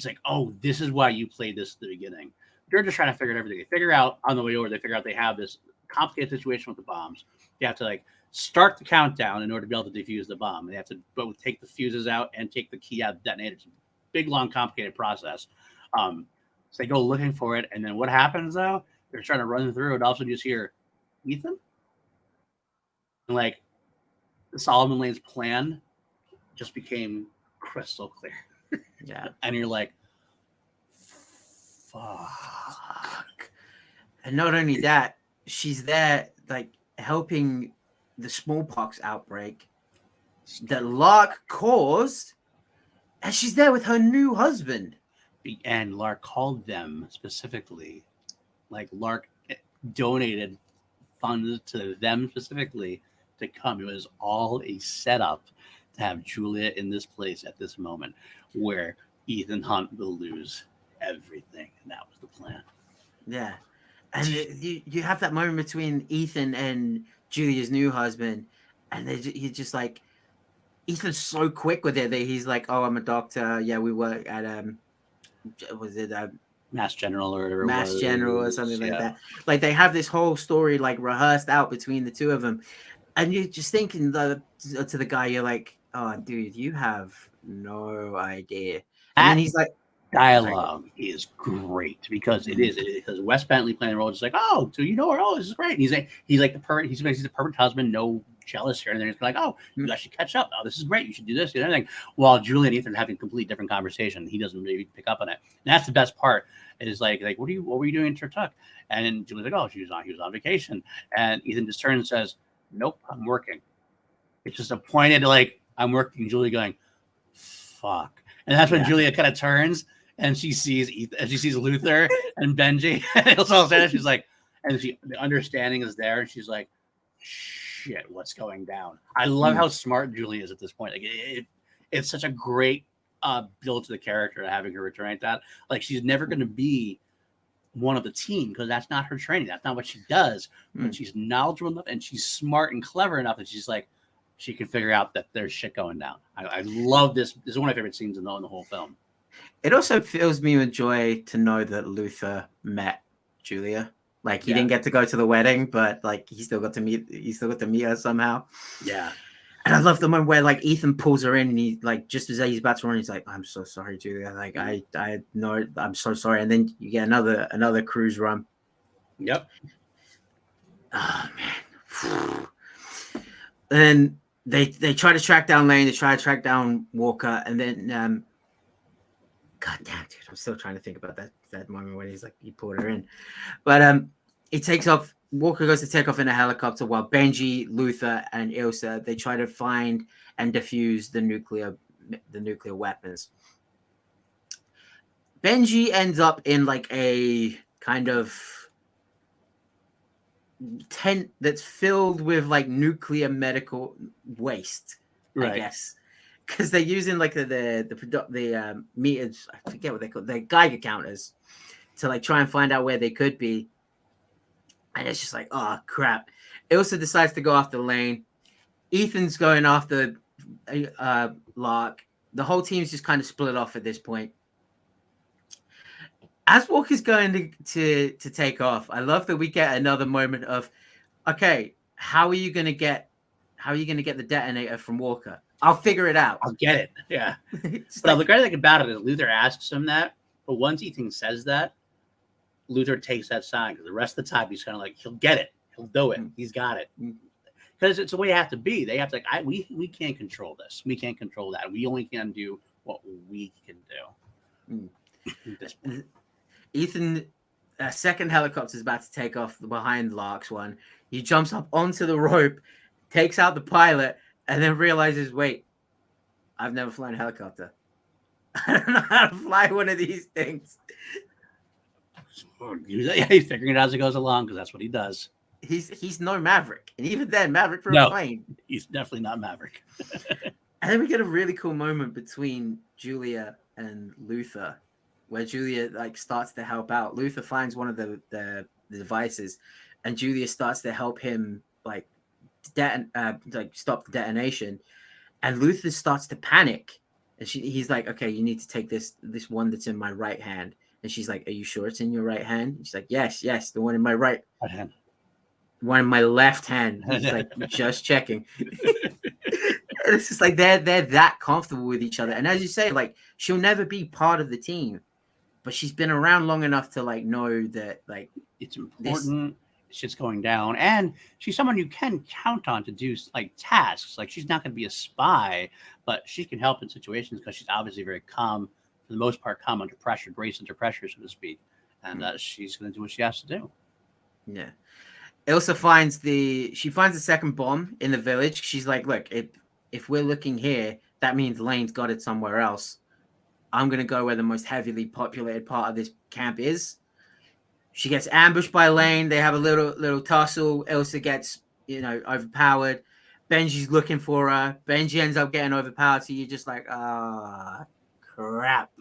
like, oh, this is why you played this at the beginning. They're just trying to figure out everything. They figure out on the way over, they have this complicated situation with the bombs. They have to like start the countdown in order to be able to defuse the bomb. They have to both take the fuses out and take the key out of the detonator. It's a big, long, complicated process. So they go looking for it, and then what happens though? They're trying to run through it. Also, just hear Ethan, and like Solomon Lane's plan just became crystal clear. Yeah, and you're like, fuck. And not only that, she's there like helping the smallpox outbreak that Lark caused, and she's there with her new husband. And Lark called them specifically, like Lark donated funds to them specifically to come. It was all a setup to have Julia in this place at this moment where Ethan Hunt will lose everything, and that was the plan. Yeah, and you have that moment between Ethan and Julia's new husband, and you're just like, Ethan's so quick with it that he's like, "Oh, I'm a doctor. Yeah, we work at was it Mass General or whatever, Mass General or something like that." Like they have this whole story like rehearsed out between the two of them, and you're just thinking to the guy, you're like, Oh, dude, you have no idea. And then That he's like, sorry, dialogue is great because it is because Wes Bentley playing the role is like, oh, so you know her, oh, this is great. And he's like the perfect, he's the perfect husband, no jealous here, and then he's like, oh, you guys should catch up. Oh, this is great. You should do this and everything. While Julie and Ethan are having a complete different conversation, he doesn't really pick up on it. And that's the best part. Is like what were you doing in Turtuck? And then Julie's like, oh, he was on vacation, and Ethan just turns and says, nope, I'm working. It's just a pointed like I'm working. Julie going, fuck. And that's when Julia kind of turns and she sees Luther and Benji. And she's like, and the understanding is there. And she's like, shit, what's going down? I love how smart Julie is at this point. Like it's such a great build to the character having her return like that. Like she's never going to be one of the team because that's not her training. That's not what she does. But she's knowledgeable enough and she's smart and clever enough that she's like, she can figure out that there's shit going down. I love this. This is one of my favorite scenes in the whole film. It also fills me with joy to know that Luther met Julia. Like he didn't get to go to the wedding, but like he still got to meet her somehow. Yeah. And I love the moment where like Ethan pulls her in and he like just as he's about to run, he's like, I'm so sorry, Julia. Like I know I'm so sorry. And then you get another cruise run. Yep. Oh man. And they try to track down Lane, they try to track down Walker, and then God damn, dude, I'm still trying to think about that moment when he's like he pulled her in. But it takes off. Walker goes to take off in a helicopter while Benji, Luther, and Ilsa they try to find and defuse the nuclear weapons. Benji ends up in like a kind of tent that's filled with like nuclear medical waste, I guess, because they're using like the meters. I forget what they call the Geiger counters to like try and find out where they could be. And it's just like, oh crap. Ilsa decides to go after Lane. Ethan's going after Lark. The whole team's just kind of split off at this point. As Walker's going to take off, I love that we get another moment of, okay, how are you gonna get the detonator from Walker? I'll figure it out. I'll get it. Yeah. But the great thing about it is Luther asks him that, but once Ethan says that, Luther takes that sign because the rest of the time he's kind of like, he'll get it, he'll do it, he's got it. Because it's the way it has to be. They have to like, we can't control this, we can't control that. We only can do what we can do. Ethan, second helicopter is about to take off behind Lark's one. He jumps up onto the rope, takes out the pilot, and then realizes, wait, I've never flown a helicopter. I don't know how to fly one of these things. He's figuring it out as he goes along because that's what he does. He's no Maverick, and even then, Maverick for a plane. He's definitely not Maverick. And then we get a really cool moment between Julia and Luther, where Julia like starts to help out. Luther finds one of the devices, and Julia starts to help him like stop the detonation. And Luther starts to panic, and he's like, "Okay, you need to take this one that's in my right hand." And she's like, "Are you sure it's in your right hand?" And she's like, "Yes, the one in my right hand, one in my left hand." He's like, "Just checking." And it's just like they're that comfortable with each other, and as you say, like she'll never be part of the team, but she's been around long enough to like know that like it's important. Shit's going down, and she's someone you can count on to do like tasks. Like she's not going to be a spy, but she can help in situations because she's obviously very calm, for the most part, calm under pressure, grace under pressure, so to speak. And she's going to do what she has to do. Yeah. Ilsa finds the second bomb in the village. She's like, look, if we're looking here, that means Lane's got it somewhere else. I'm going to go where the most heavily populated part of this camp is. She gets ambushed by Lane. They have a little tussle. Ilsa gets, overpowered. Benji's looking for her. Benji ends up getting overpowered. So you're just like, crap.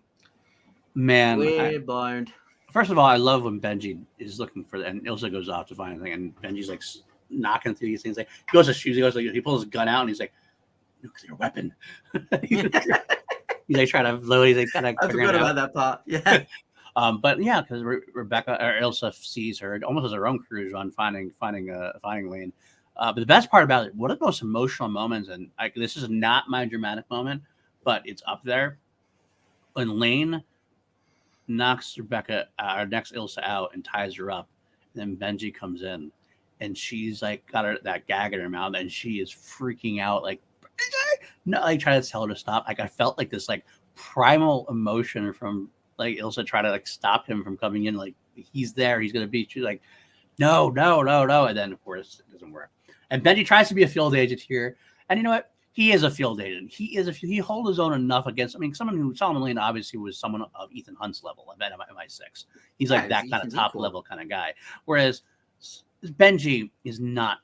Man. We're boned. First of all, I love when Benji is looking for and Ilsa goes off to find anything, and Benji's like knocking through these things. Like he goes to shoot, he pulls his gun out, and he's like, nuclear weapon. He's like trying to load. He's like kind of. I forgot about that part. Yeah. But yeah, because Rebecca or Ilsa sees her almost as her own cruise run, finding Lane. But the best part about it, one of the most emotional moments, and this is not my dramatic moment, but it's up there. When Lane knocks Rebecca, or knocks Ilsa out and ties her up, and then Benji comes in, and she's like got that gag in her mouth, and she is freaking out, like, not like trying to tell her to stop. Like I felt like this like primal emotion from like Ilsa trying to like stop him from coming in. Like he's there, he's gonna beat you. Like no, and then of course it doesn't work. And Benji tries to be a field agent here, and you know what? He is a field agent. He holds his own enough against. I mean, someone who Solomon Lane obviously was someone of Ethan Hunt's level at MI6. He's like that kind of top level kind of guy. Whereas Benji is not.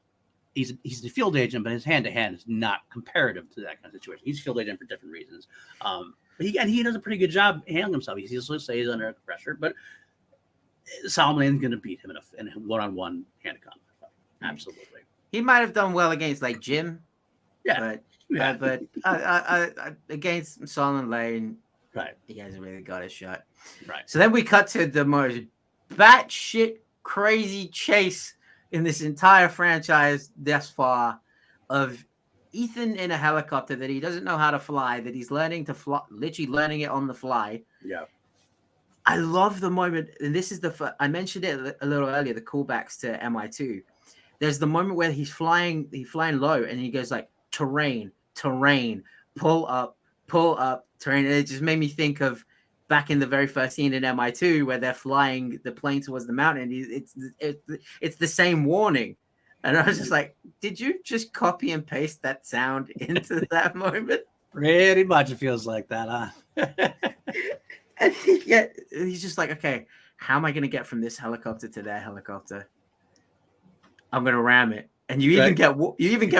He's the field agent, but his hand to hand is not comparative to that kind of situation. He's a field agent for different reasons. But he does a pretty good job handling himself. He's usually stays under pressure, but Solomon Lane's going to beat him in a one-on-one hand to combat. Absolutely. He might have done well against like Jim. Yeah. But against Solomon Lane, right, he hasn't really got a shot. Right. So then we cut to the most batshit crazy chase in this entire franchise thus far of Ethan in a helicopter that he doesn't know how to fly, that he's learning to fly, literally learning it on the fly. Yeah. I love the moment, and this is I mentioned it a little earlier, the callbacks to MI2. There's the moment where he's flying low, and he goes like, terrain, pull up, terrain. And it just made me think of back in the very first scene in MI2 where they're flying the plane towards the mountain. It's the same warning. And I was just like, did you just copy and paste that sound into that moment? Pretty much it feels like that, huh? And he's just like, okay, how am I going to get from this helicopter to their helicopter? I'm going to ram it. And you even get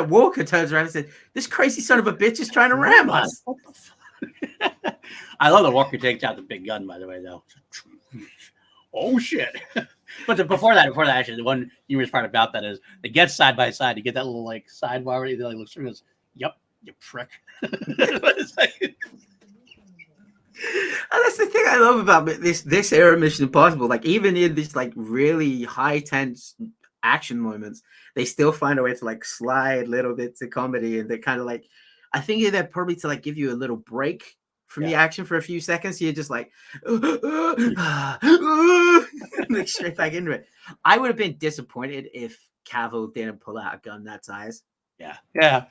Walker turns around and said, "This crazy son of a bitch is trying to ram us." I love that Walker takes out the big gun, by the way, though. Oh shit! But before that, actually, the one humorous part about that is they get side by side. You get that little like sidebar where he like looks through and goes, "Yep, you prick." And that's the thing I love about this era of Mission Impossible. Like even in this like really high tense action moments, they still find a way to like slide little bits of comedy, and they kind of like, I think they're probably to like give you a little break from the action for a few seconds. So you're just like, like straight back into it. I would have been disappointed if Cavill didn't pull out a gun that size. Yeah,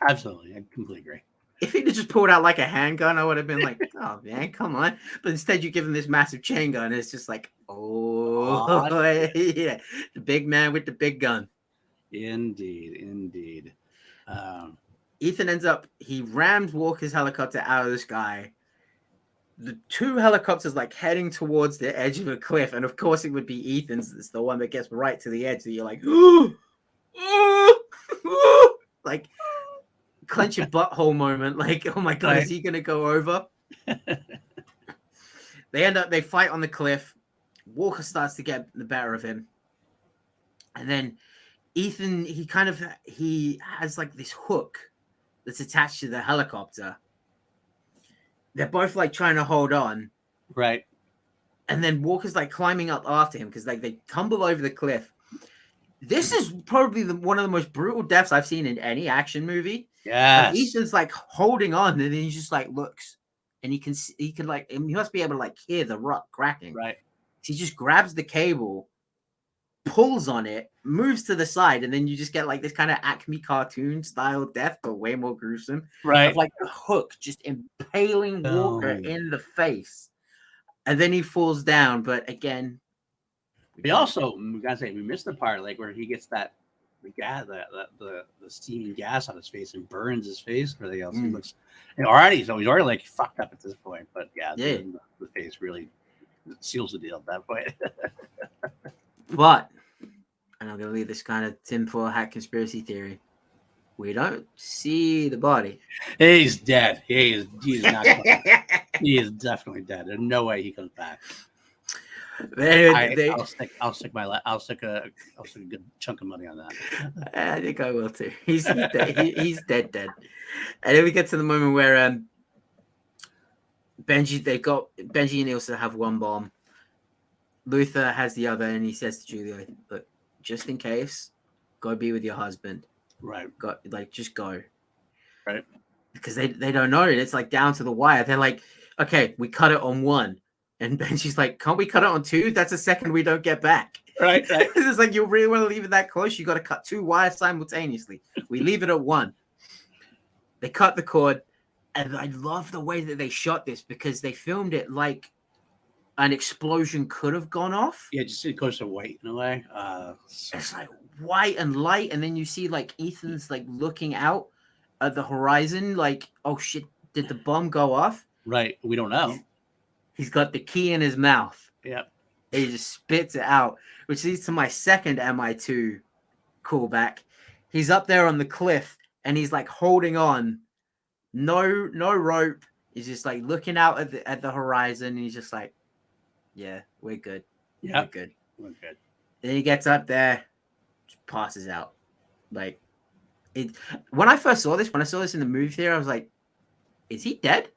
absolutely. I completely agree. If he'd just pulled out like a handgun, I would have been like, oh man, come on. But instead you give him this massive chain gun. And it's just like, yeah, the big man with the big gun. Indeed. Ethan ends up, he rams Walker's helicopter out of the sky. The two helicopters like heading towards the edge of a cliff. And of course it would be Ethan's. It's the one that gets right to the edge. So you're like, like clench your butthole moment. Like, oh my God, is he going to go over? They fight on the cliff. Walker starts to get the better of him. And then Ethan, he has like this hook that's attached to the helicopter. They're both like trying to hold on. Right. And then Walker's like climbing up after him because like they tumble over the cliff. This is probably one of the most brutal deaths I've seen in any action movie. Yeah. Like Ethan's like holding on, and then he just like looks, and he can like, he must be able to like hear the rock cracking. Right. So he just grabs the cable, pulls on it, moves to the side, and then you just get like this kind of Acme cartoon style death, but way more gruesome. Right. Of like a hook just impaling Walker in the face, and then he falls down. But again, we gotta say we missed the part like where he gets the gas, the steaming gas on his face and burns his face. Everything else, he looks he's already like fucked up at this point. But the face really seals the deal at that point. But, and I'm gonna leave this kind of tinfoil hat conspiracy theory. We don't see the body. He's dead. He's not. He is definitely dead. There's no way he comes back. I'll stick a good chunk of money on that. I think I will too. He's dead. He's dead. And then we get to the moment where Benji and Ilsa have one bomb. Luther has the other, and he says to Julia, "Look, just in case, go be with your husband." Right. Just go. Right. Because they don't know it. It's like down to the wire. They're like, okay, we cut it on 1. And Ben, she's like, can't we cut it on 2? That's a second we don't get back. Right. It's like, you really want to leave it that close? You got to cut 2 wires simultaneously. We leave it at 1. They cut the cord. And I love the way that they shot this because they filmed it like an explosion could have gone off. Yeah, just it goes to white in a way. It's like white and light. And then you see like Ethan's like looking out at the horizon like, oh shit, did the bomb go off? Right. We don't know. He's got the key in his mouth. Yep. And he just spits it out, which leads to my second MI2 callback. He's up there on the cliff and he's like holding on. No rope. He's just like looking out at the horizon and he's just like, yeah, we're good. Yeah. We're good. Okay. Then he gets up there, just passes out. Like when I first saw this in the movie theater, I was like, is he dead?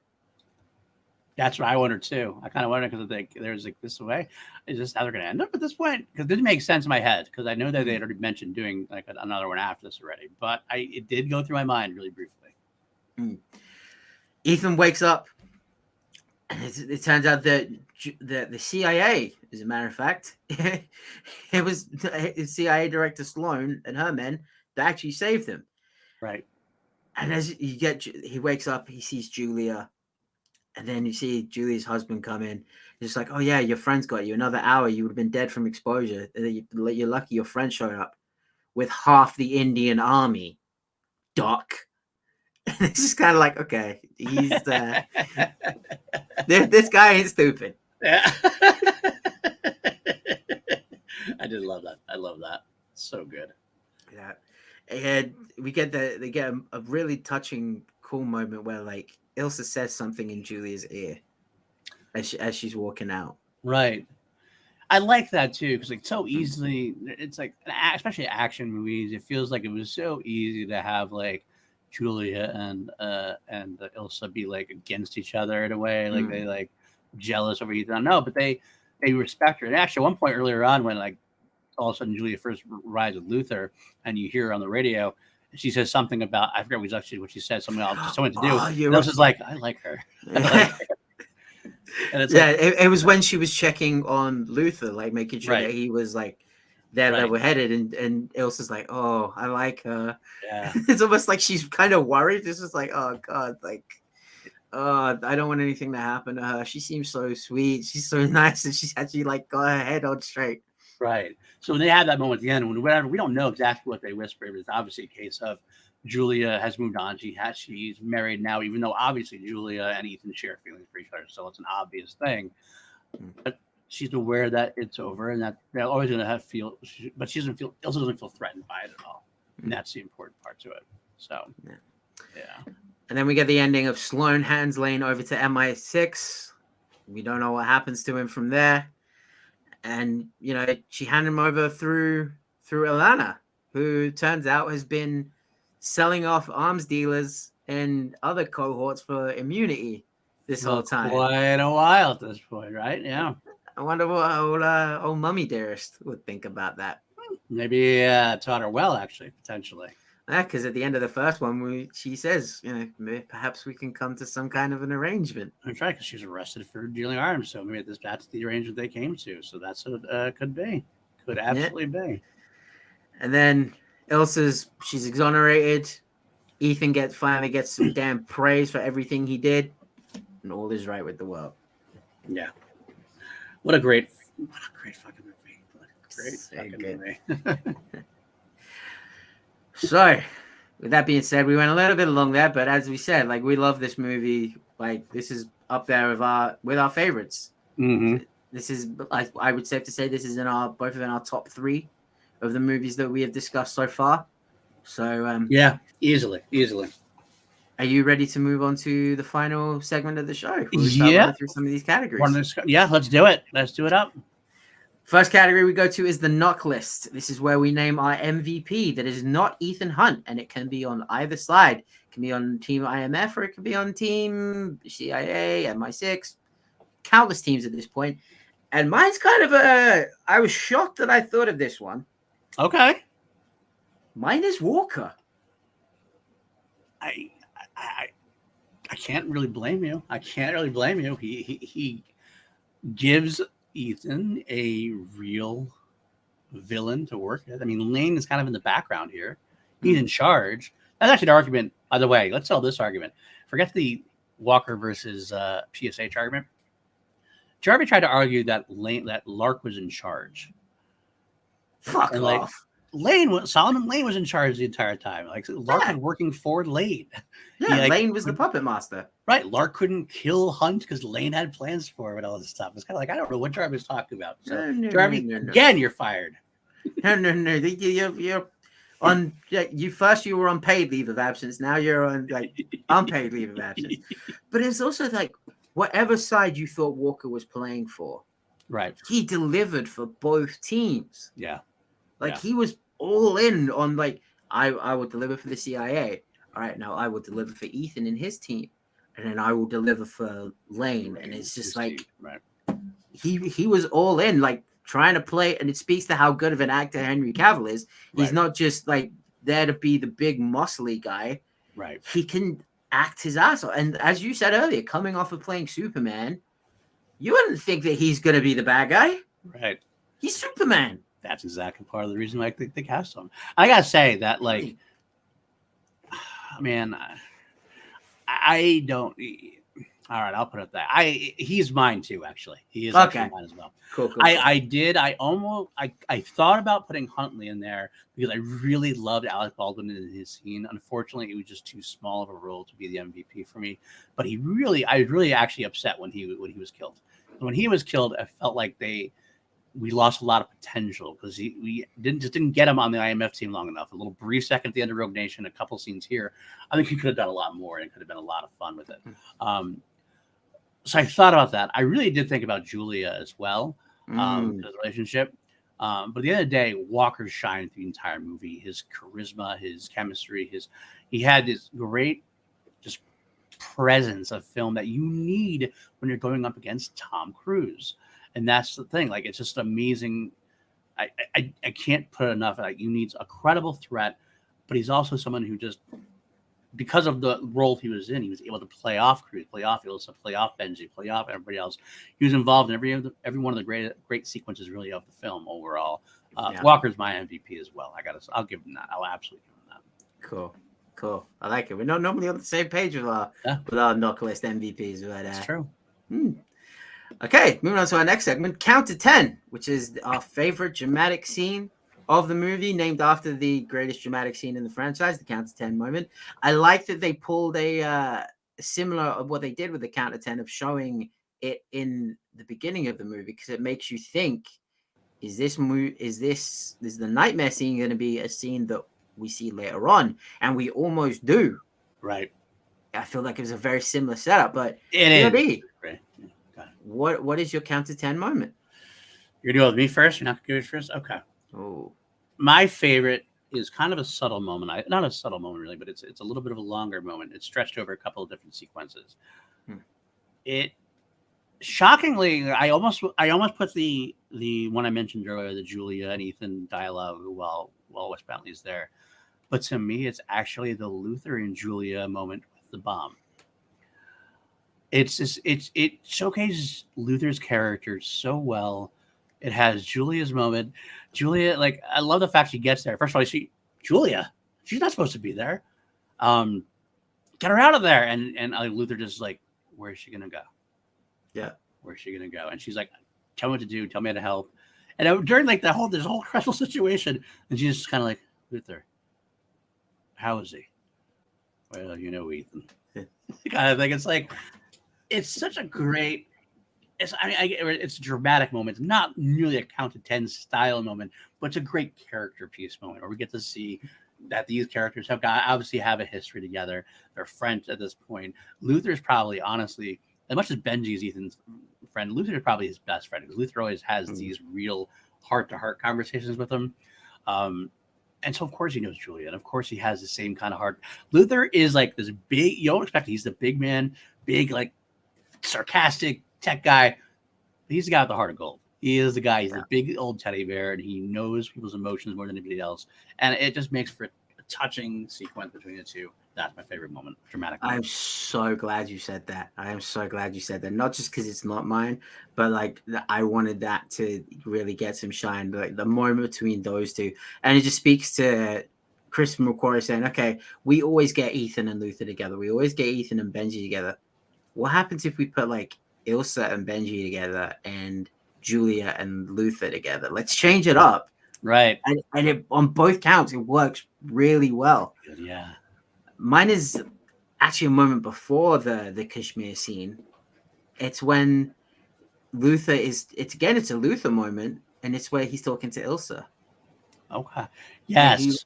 That's what I wondered too. I kind of wondered because there's like this way. Is this how they're going to end up at this point? Because it didn't make sense in my head because I know that they had already mentioned doing like another one after this already. But it did go through my mind really briefly. Ethan wakes up, and it turns out that the CIA, as a matter of fact, it was CIA Director Sloan and her men that actually saved him. Right. And as he wakes up, he sees Julia, and then you see Julia's husband come in. He's just like, oh yeah, your friend's got you. Another hour, you would have been dead from exposure. You're lucky your friend showed up with half the Indian army, Doc. And it's just kind of like, okay, he's this guy ain't stupid. Yeah. I did love that. I love that. So good. Yeah. And they get a really touching, cool moment where like Ilsa says something in Julia's ear as she's walking out. Right. I like that too because like so easily, it's like especially action movies. It feels like it was so easy to have like Julia and Ilsa be like against each other in a way, like they like jealous over Ethan. No, but they respect her. And actually, at one point earlier on, when like all of a sudden Julia first rides with Luther, and you hear her on the radio, she says something about I forget what she said, something else, just something to do. Oh, and Ilsa's like, I like her. I like her. And it's it was when she was checking on Luther, like making sure that he was like they're level-headed, and Ilsa's like, oh, I like her. Yeah. It's almost like she's kind of worried. It's just like, oh God, like, I don't want anything to happen to her. She seems so sweet. She's so nice, and she's actually like got her head on straight. Right. So when they had that moment at the end, we don't know exactly what they whispered. It's obviously a case of Julia has moved on. She's married now, even though obviously Julia and Ethan share feelings for each other. So it's an obvious thing. But she's aware that it's over and that they're always going to but she doesn't feel, Ilsa doesn't feel threatened by it at all. And that's the important part to it. So, yeah. And then we get the ending of Sloan hands Lane over to MI6. We don't know what happens to him from there. And, you know, she handed him over through Alana, who turns out has been selling off arms dealers and other cohorts for immunity this whole time. Quite a while at this point, right? Yeah. I wonder what old Mummy Dearest would think about that. Maybe taught her well, actually, potentially. Yeah, because at the end of the first one, she says, you know, perhaps we can come to some kind of an arrangement. That's right, because she was arrested for dealing arms. So maybe that's the arrangement they came to. So that's what it could be. Could absolutely be. And then she's exonerated. Ethan finally gets some damn praise for everything he did. And all is right with the world. Yeah. What a great fucking movie. What a great fucking movie. So, with that being said, we went a little bit along there, but as we said, like, we love this movie. Like, this is up there with our favorites. Mm-hmm. This is, I would safe to say, this is both in our top 3 of the movies that we have discussed so far. So, yeah, easily. Are you ready to move on to the final segment of the show? Yeah. Through some of these categories. Yeah, let's do it. Let's do it up. First category we go to is the knock list. This is where we name our MVP that is not Ethan Hunt, and it can be on either side. It can be on Team IMF or it can be on Team CIA, MI6, countless teams at this point. And mine's kind of I was shocked that I thought of this one. Okay. Mine is Walker. I, I, I can't really blame you. I can't really blame you. He gives Ethan a real villain to work with. I mean, Lane is kind of in the background here. He's in charge. That's actually an argument. By the way, let's sell this argument. Forget the Walker versus PSH argument. Jarby tried to argue that Lark was in charge. Fuck and off. Solomon Lane was in charge the entire time. Like Lark was working for Lane. Yeah, Lane was the puppet master. Right. Lark couldn't kill Hunt because Lane had plans for him and all this stuff. It's kind of like, I don't know what Jarby's talking about. So Jarby, again, you're fired. No. You're on. You were on paid leave of absence. Now you're on unpaid leave of absence. But it's also like whatever side you thought Walker was playing for, right? He delivered for both teams. Yeah, he was all in on I will deliver for the CIA. All right, now I will deliver for Ethan and his team, and then I will deliver for Lane. And it's just he was all in, trying to play, and it speaks to how good of an actor Henry Cavill is. He's not just there to be the big muscly guy. Right. He can act his ass off. And as you said earlier, coming off of playing Superman, you wouldn't think that he's going to be the bad guy. Right. He's Superman. That's exactly part of the reason why they cast him. I gotta say that, man, I don't. All right, I'll put it that. He's mine too. Actually, he is actually mine as well. Cool. I thought about putting Huntley in there because I really loved Alec Baldwin in his scene. Unfortunately, it was just too small of a role to be the MVP for me. But I was really actually upset when he was killed. When he was killed, I felt like we lost a lot of potential because we didn't get him on the IMF team long enough. A little brief second at the end of Rogue Nation, a couple scenes here. I think he could have done a lot more, and it could have been a lot of fun with it. So I thought about that. I really did think about Julia as well, the relationship. But at the end of the day, Walker shined through the entire movie. His charisma, his chemistry, he had this great just presence of film that you need when you're going up against Tom Cruise. And that's the thing. It's just amazing. I can't put enough. You need a credible threat, but he's also someone who just, because of the role he was in, he was able to play off Cruise, play off Ilsa, play off Benji, play off everybody else. He was involved in every one of the great sequences really of the film overall. Walker's my MVP as well. I'll give him that. I'll absolutely give him that. Cool. I like it. We're not normally on the same page with our knock list MVPs. But that's true. Okay, moving on to our next segment, Count to 10, which is our favorite dramatic scene of the movie, named after the greatest dramatic scene in the franchise, the Count to 10 moment. I like that they pulled a similar of what they did with the Count to 10 of showing it in the beginning of the movie, because it makes you think, is the nightmare scene going to be a scene that we see later on? And we almost do. Right. I feel like it was a very similar setup, but it is. Right. What is your Count to 10 moment? You're doing it with me first? You're not going to go first? Okay. Oh. My favorite is kind of a subtle moment. Not a subtle moment, really, but it's a little bit of a longer moment. It's stretched over a couple of different sequences. It shockingly, I almost put the one I mentioned earlier, the Julia and Ethan dialogue while Wes Bentley's there. But to me, it's actually the Luther and Julia moment with the bomb. It showcases Luther's character so well. It has Julia's moment. Julia, I love the fact she gets there. First of all, Julia, she's not supposed to be there. Get her out of there. And Luther just where is she gonna go? Yeah, where's she gonna go? And she's like, tell me what to do. Tell me how to help. And during this whole critical situation, and she's just kind of like, Luther, how is he? Well, Ethan. Kind of thing. It's such a great. It's a dramatic moment. It's not nearly a Count to 10 style moment, but it's a great character piece moment where we get to see that these characters obviously have a history together. They're friends at this point. Luther's probably, honestly, as much as Benji's Ethan's friend, Luther is probably his best friend, because Luther always has these real heart-to-heart conversations with him. And so, of course, he knows Julia, and of course, he has the same kind of heart. Luther is this big, you don't expect it. He's the big man, big, sarcastic tech guy. He's the guy with the heart of gold. He is the guy. He's the big old teddy bear, and he knows people's emotions more than anybody else. And it just makes for a touching sequence between the two. That's my favorite moment. Dramatic. I'm so glad you said that. I am so glad you said that. Not just because it's not mine, but like I wanted that to really get some shine. Like the moment between those two, and it just speaks to Chris McQuarrie saying, "Okay, we always get Ethan and Luther together. We always get Ethan and Benji together. What happens if we put like Ilsa and Benji together and Julia and Luther together? Let's change it up." Right. And it, on both counts, it works really well. Yeah. Mine is actually a moment before the Kashmir scene. It's when Luther it's a Luther moment, and it's where he's talking to Ilsa. Okay. Yes.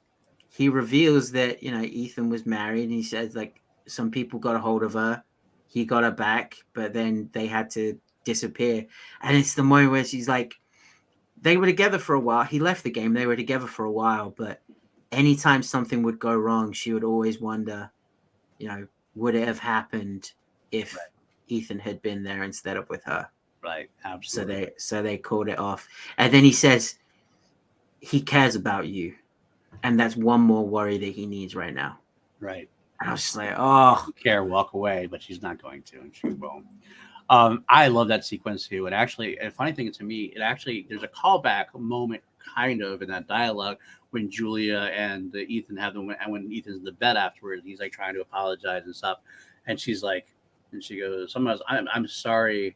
He reveals that, Ethan was married, and he says like some people got a hold of her, he got her back, but then they had to disappear. And it's the moment where she's like, they were together for a while. He left the game. They were together for a while, but anytime something would go wrong, she would always wonder, would it have happened if Ethan had been there instead of with her? Right. Absolutely. So they called it off. And then he says he cares about you, and that's one more worry that he needs right now. Right. And I was just like, oh, care, walk away, but she's not going to, and she won't. I love that sequence too. And actually, a funny thing to me, there's a callback moment kind of in that dialogue when Julia and Ethan have them, and when Ethan's in the bed afterwards, he's like trying to apologize and stuff, and she's like, and she goes, "Sometimes I'm sorry,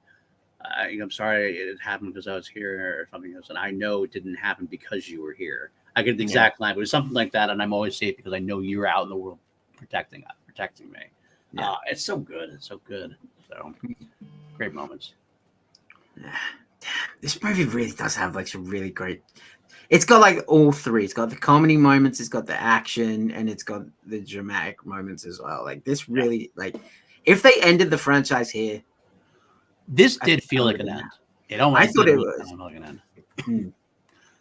I'm sorry it happened because I was here or something else, and I know it didn't happen because you were here." I get the exact line, but it's something like that, and I'm always safe because I know you're out in the world protecting me. Yeah. It's so good. It's so good. So great moments. This movie really does have like some really great. It's got like all three. It's got the comedy moments, it's got the action, and it's got the dramatic moments as well. Like this really, like if they ended the franchise here, this did feel like an end. It almost. I thought it was like an end.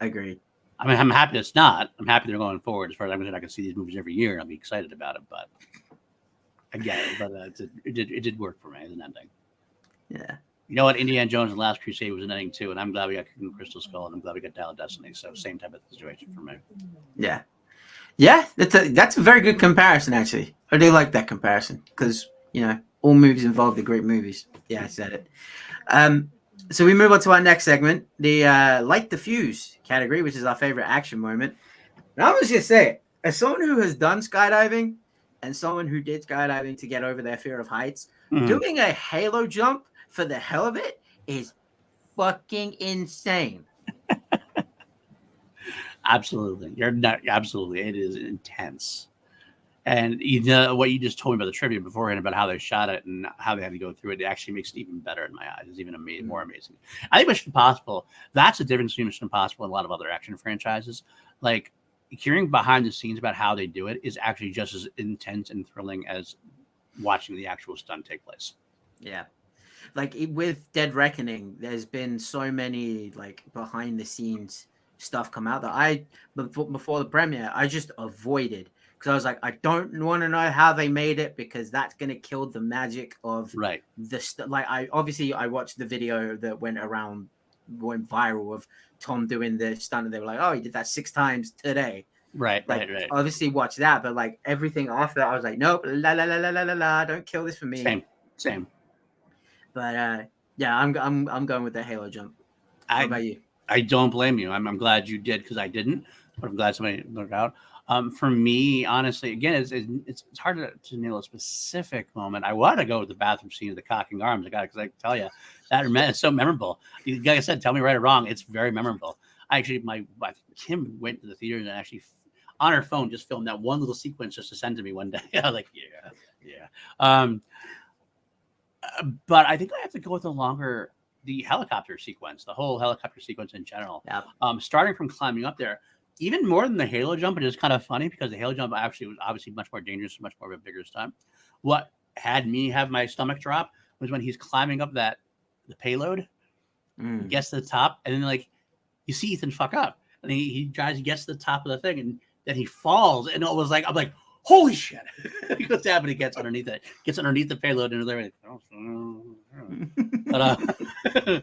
Agreed. I mean, I'm happy it's not. I'm happy they're going forward. As far as I'm concerned, I can see these movies every year, and I'll be excited about it. But again, it did work for me as an ending. Yeah. You know what? Indiana Jones and the Last Crusade was an ending too, and I'm glad we got King of Crystal Skull, and I'm glad we got Dial of Destiny. So same type of situation for me. Yeah. Yeah, that's a very good comparison, actually. I do like that comparison because, all movies involve the great movies. Yeah, I said it. So we move on to our next segment, the Light the Fuse category, which is our favorite action moment. And I'm just going to say it. As someone who has done skydiving and someone who did skydiving to get over their fear of heights, doing a halo jump for the hell of it is fucking insane. Absolutely. You're not absolutely. It is intense. And what you just told me about the trivia beforehand about how they shot it and how they had to go through it, it actually makes it even better in my eyes. It's even more amazing. I think Mission Impossible, that's the difference between Mission Impossible and a lot of other action franchises. Like hearing behind the scenes about how they do it is actually just as intense and thrilling as watching the actual stunt take place. Yeah. Like with Dead Reckoning, there's been so many like behind the scenes stuff come out that before the premiere, I just avoided. Because I was like, I don't want to know how they made it because that's going to kill the magic of the like I watched the video that went viral of Tom doing the stunt, and they were like, oh, he did that 6 times today. Right. Obviously watch that, but like everything after that, I was like, nope, la, don't kill this for me. Same. But yeah, I'm going with the halo jump. What about you? I don't blame you. I'm glad you did because I didn't, but I'm glad somebody looked out. For me, honestly, again, it's hard to nail a specific moment. I want to go with the bathroom scene of the cocking arms. Because I tell you, that is so memorable. Like I said, tell me right or wrong, it's very memorable. Kim went to the theater and actually on her phone just filmed that one little sequence just to send to me one day. I was like, yeah. But I think I have to go with the helicopter sequence, the whole helicopter sequence in general. Yep. Starting from climbing up there. Even more than the halo jump, it is kind of funny because the halo jump actually was obviously much more dangerous, much more of a bigger stunt. What had me have my stomach drop was when he's climbing up the payload, gets to the top, and then like you see Ethan fuck up, and he gets to the top of the thing, and then he falls, and it was like I'm like, holy shit! He goes down, but he gets underneath the payload, and they're like, but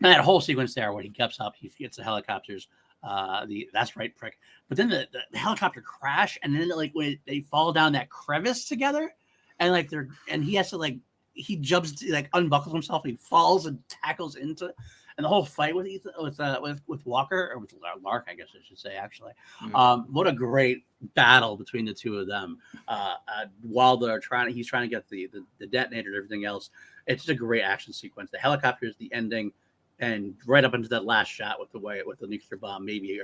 that whole sequence there where he gets up, he gets the helicopters. That's right, prick. But then the helicopter crash, and then like when they fall down that crevice together, and like he has to like he jumps like unbuckles himself, and he falls and tackles into, and the whole fight with Ethan with Walker or with Lark, I guess I should say actually. What a great battle between the two of them. While he's trying to get the detonator and everything else. It's just a great action sequence. The helicopter is the ending. And right up into that last shot with the nuclear bomb, maybe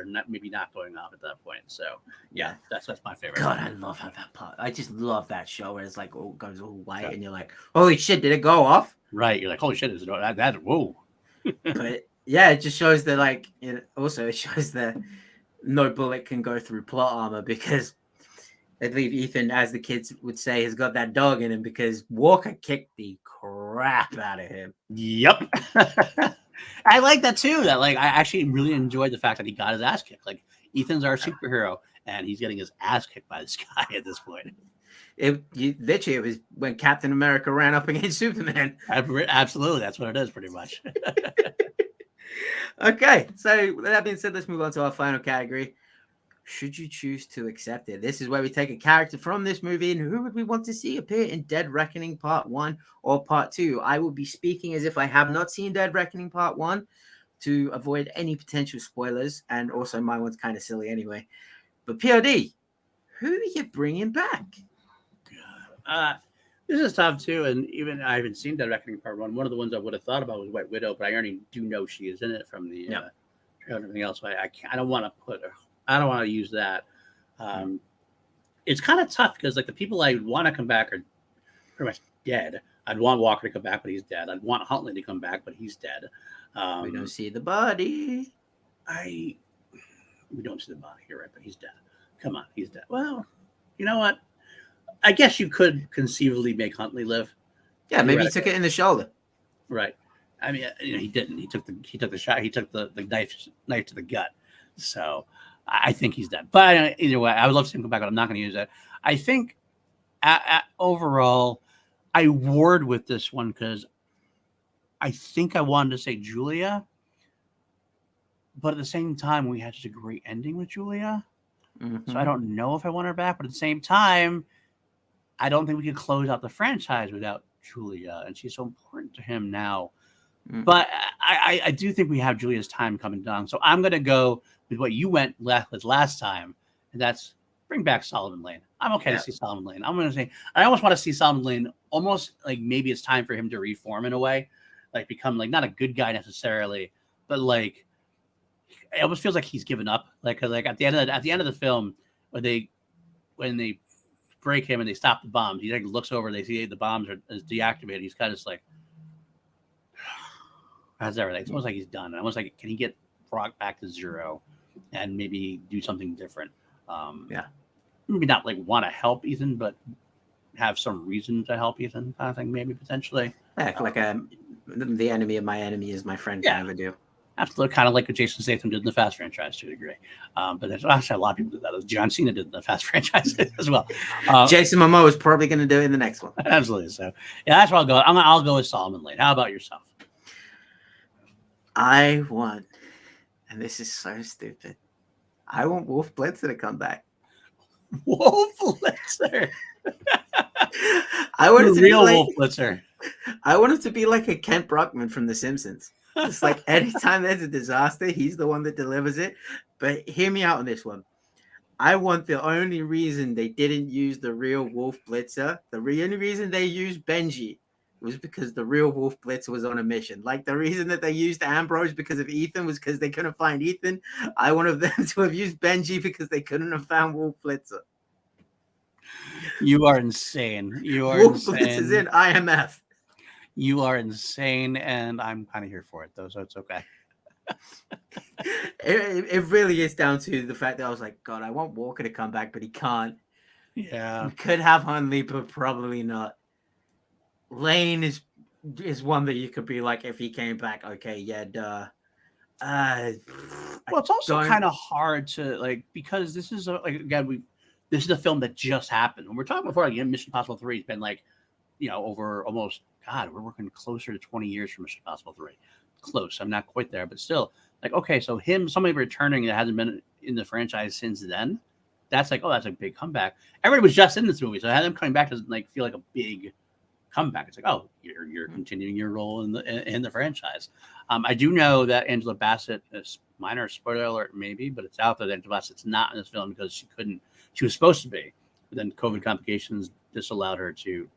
not going off at that point. So yeah, that's my favorite. God, I love how that part. I just love that show where it's like all goes all white, and you're like, holy shit, did it go off? Right, you're like, holy shit, is it that? Whoa. But yeah, it just shows that like it shows that no bullet can go through plot armor, because I believe Ethan, as the kids would say, has got that dog in him because Walker kicked the crap out of him. Yep. I like that too. That like I actually really enjoyed the fact that he got his ass kicked. Like Ethan's our superhero, and he's getting his ass kicked by this guy at this point. Literally, it was when Captain America ran up against Superman. Absolutely, that's what it is, pretty much. Okay, so with that being said, let's move on to our final category. Should you choose to accept it? This is where we take a character from this movie and who would we want to see appear in Dead Reckoning Part 1 or Part 2. I will be speaking as if I have not seen Dead Reckoning Part 1 to avoid any potential spoilers, and also my one's kind of silly anyway. But PLD, who are you bringing back? This is tough too, and even I haven't seen Dead Reckoning Part 1. One of the ones I would have thought about was White Widow, but I already do know she is in it from the trailer and everything else. So I don't want to use that. It's kind of tough because like the people I want to come back are pretty much dead. I'd want Walker to come back, but he's dead. I'd want Huntley to come back, but he's dead. We don't see the body. We don't see the body. You're right, but he's dead. Come on, he's dead. Well, you know what? I guess you could conceivably make Huntley live. Yeah, maybe he took it in the shoulder. Right. I mean, he didn't. He took the shot. He took the knife to the gut. So I think he's dead. But either way, I would love to see him come back, but I'm not going to use it. I think overall, I warred with this one because I think I wanted to say Julia, but at the same time, we had such a great ending with Julia. Mm-hmm. So I don't know if I want her back, but at the same time, I don't think we could close out the franchise without Julia, and she's so important to him now. Mm. But I do think we have Julia's time coming down. So I'm going to go with what you went with last time, and that's bring back Solomon Lane. I'm okay to see Solomon Lane. I'm going to say I almost want to see Solomon Lane almost like maybe it's time for him to reform in a way, like become like not a good guy necessarily, but like it almost feels like he's given up. Like at the end of the film, when they break him and they stop the bombs, he like looks over, they see the bombs are deactivated. He's kind of just like, how's everything? It's almost like he's done. Almost like, can he get Brock back to zero and maybe do something different? Maybe not like want to help Ethan, but have some reason to help Ethan, kind of thing, maybe potentially. Yeah, like the enemy of my enemy is my friend kind of a deal. Absolutely, kind of like what Jason Statham did in the Fast franchise to a degree. But there's actually a lot of people did that. John Cena did in the Fast franchise as well. Jason Momoa is probably going to do it in the next one. Absolutely. So, yeah, that's where I'll go. I'll go with Solomon Lane. How about yourself? I want, and this is so stupid, I want Wolf Blitzer to come back. Wolf Blitzer? I want the real Wolf Blitzer. I want him to be like a Kent Brockman from The Simpsons. It's like anytime there's a disaster, he's the one that delivers it. But hear me out on this one. I want the only reason they didn't use the real Wolf Blitzer, the only reason they used Benji was because the real Wolf Blitzer was on a mission. Like the reason that they used Ambrose because of Ethan was because they couldn't find Ethan. I wanted them to have used Benji because they couldn't have found Wolf Blitzer. You are insane. You are Wolf insane. Blitzer's in IMF. You are insane, and I'm kind of here for it, though, so it's okay. It really is down to the fact that I was like, God, I want Walker to come back, but he can't. Yeah. We could have Huntley, but probably not. Lane is one that you could be like, if he came back, okay, yeah, duh. Well, it's also kind of hard to, like, because this is, this is a film that just happened. When we're talking before, like, Mission Impossible 3 has been, like, over almost, God, we're working closer to 20 years for Mission Impossible 3. Close. I'm not quite there, but still, like, okay, so somebody returning that hasn't been in the franchise since then, that's like, oh, that's a big comeback. Everybody was just in this movie, so them coming back doesn't like feel like a big comeback. It's like, oh, you're continuing your role in the franchise. I do know that Angela Bassett, is minor spoiler alert maybe, but it's out there that Angela Bassett's not in this film because she was supposed to be, but then COVID complications disavowed her to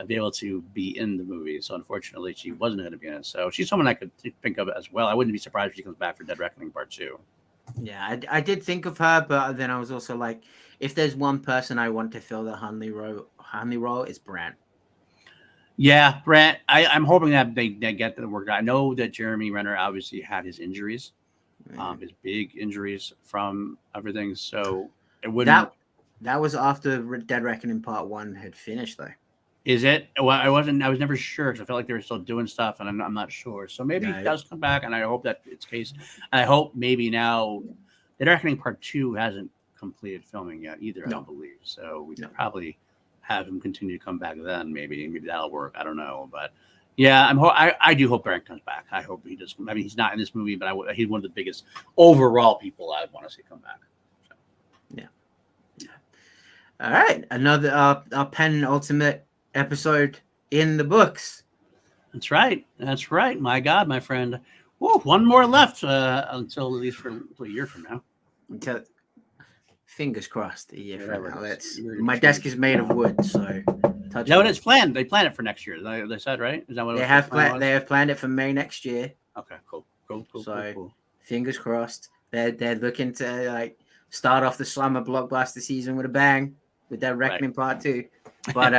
be able to be in the movie. So unfortunately, she wasn't going to be in it. So she's someone I could think of as well. I wouldn't be surprised if she comes back for Dead Reckoning Part 2. Yeah, I did think of her, but then I was also like, if there's one person I want to fill the Hanley role, it's Brant. Yeah, Brant. I'm hoping that they get the work. I know that Jeremy Renner obviously had his injuries, his big injuries from everything. So it wouldn't. That was after Dead Reckoning Part 1 had finished, though. Is it? Well, I was never sure because I felt like they were still doing stuff, and I'm not sure. So maybe he does come back, and I hope that it's the case. And I hope maybe now, Dead Reckoning Part 2 hasn't completed filming yet either. No. I don't believe so. We could probably have him continue to come back then. Maybe that'll work. I don't know, but yeah, I do hope Brant comes back. I hope he does. I mean, he's not in this movie, but he's one of the biggest overall people I want to see come back. So. Yeah. All right, another our penultimate episode in the books. That's right. My God, my friend. Whoa, one more left until at least for a year from now. Until fingers crossed, a year from now. My desk is made of wood, so. Is that what it's planned? They planned it for next year. They said, right? Is that what they have planned? They have planned it for May next year. Okay, cool. So cool. Fingers crossed. They're looking to like start off the summer blockbuster season with a bang with Dead Reckoning Part 2. But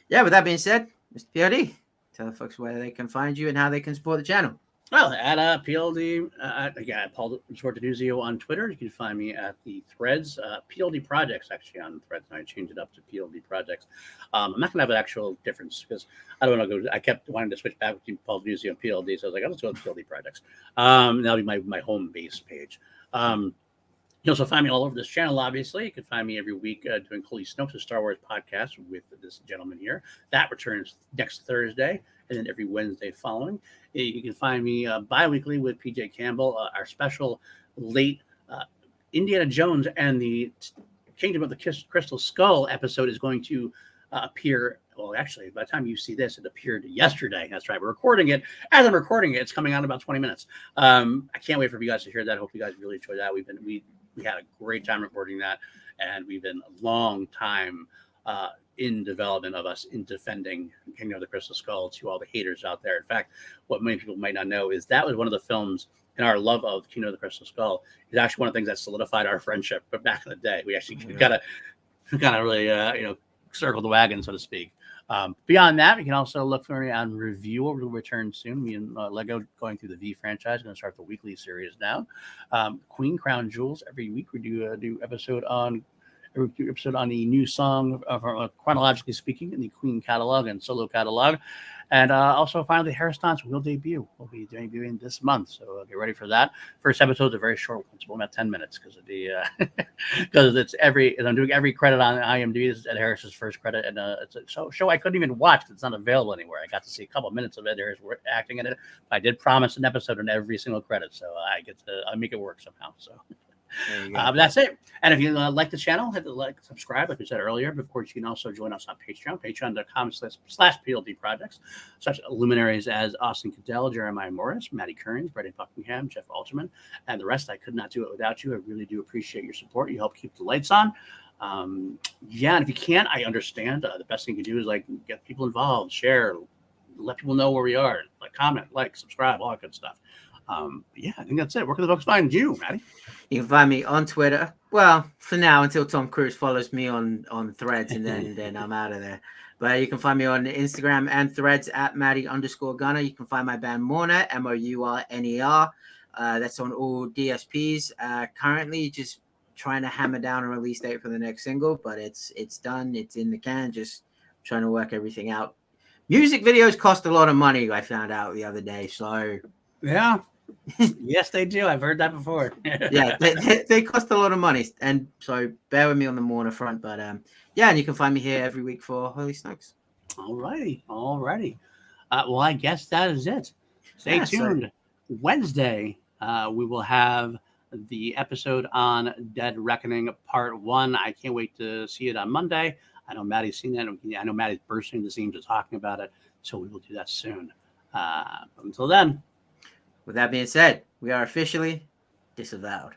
yeah. With that being said, Mr. PLD, tell the folks where they can find you and how they can support the channel. Well, at PLD, again, Paul Sortinuzio on Twitter. You can find me at the Threads, PLD Projects, actually on Threads, and I changed it up to PLD Projects. I'm not going to have an actual difference because I don't want to go. I kept wanting to switch back between Paul Sortinuzio and PLD, so I was like, I'll just go with PLD Projects. That'll be my home base page. You can also find me all over this channel, obviously. You can find me every week doing Holy Snopes, a Star Wars podcast with this gentleman here. That returns next Thursday, and then every Wednesday following. You can find me bi-weekly with PJ Campbell. Our special late Indiana Jones and the Kingdom of the Crystal Skull episode is going to appear. Well, actually, by the time you see this, it appeared yesterday. That's right. We're recording it. As I'm recording it, it's coming out in about 20 minutes. I can't wait for you guys to hear that. I hope you guys really enjoyed that. We had a great time recording that, and we've been a long time in development of us in defending Kingdom of the Crystal Skull to all the haters out there. In fact, what many people might not know is that was one of the films in our love of Kingdom of the Crystal Skull is actually one of the things that solidified our friendship. But back in the day, we actually kind of really circled the wagon, so to speak. Beyond that, you can also look for me on Review. We'll return soon. Me and Lego going through the V franchise. Going to start the weekly series now. Queen Crown Jewels. Every week we do episode on the new song, chronologically speaking, in the Queen catalog and solo catalog. And also, finally, Harriston's will debut. We'll be debuting this month, so get ready for that. First episode is a very short one. It's about 10 minutes because of the because I'm doing every credit on IMDb. This is Ed Harris's first credit, and it's a show I couldn't even watch because it's not available anywhere. I got to see a couple of minutes of Ed Harris acting in it. I did promise an episode on every single credit, so I make it work somehow. So. But that's it. And if you like the channel, hit the like, subscribe, like we said earlier. But of course, you can also join us on Patreon, patreon.com/PLD projects, such luminaries as Austin Cadell, Jeremiah Morris, Matty Kearns, Brendan Buckingham, Jeff Alterman, and the rest. I could not do it without you. I really do appreciate your support. You help keep the lights on. And if you can't, I understand. The best thing you can do is get people involved, share, let people know where we are, comment, subscribe, all that good stuff. I think that's it. Where can the folks find you, Matty? You can find me on Twitter. Well, for now, until Tom Cruise follows me on Threads, and then I'm out of there. But you can find me on Instagram and Threads at Matty_Gunner. You can find my band Mourner, MOURNER. That's on all DSPs. Currently, just trying to hammer down a release date for the next single, but it's done. It's in the can. Just trying to work everything out. Music videos cost a lot of money, I found out the other day. So yeah. Yes, they do. I've heard that before. Yeah, they cost a lot of money, and so bear with me on the Mourner front. But and you can find me here every week for Holy Snokes. Alrighty. Well, I guess that is it. Stay tuned. Wednesday, we will have the episode on Dead Reckoning Part 1. I can't wait to see it on Monday. I know Matty's seen it. I know Matty's bursting the seams of talking about it. So we will do that soon. Until then. With that being said, we are officially disavowed.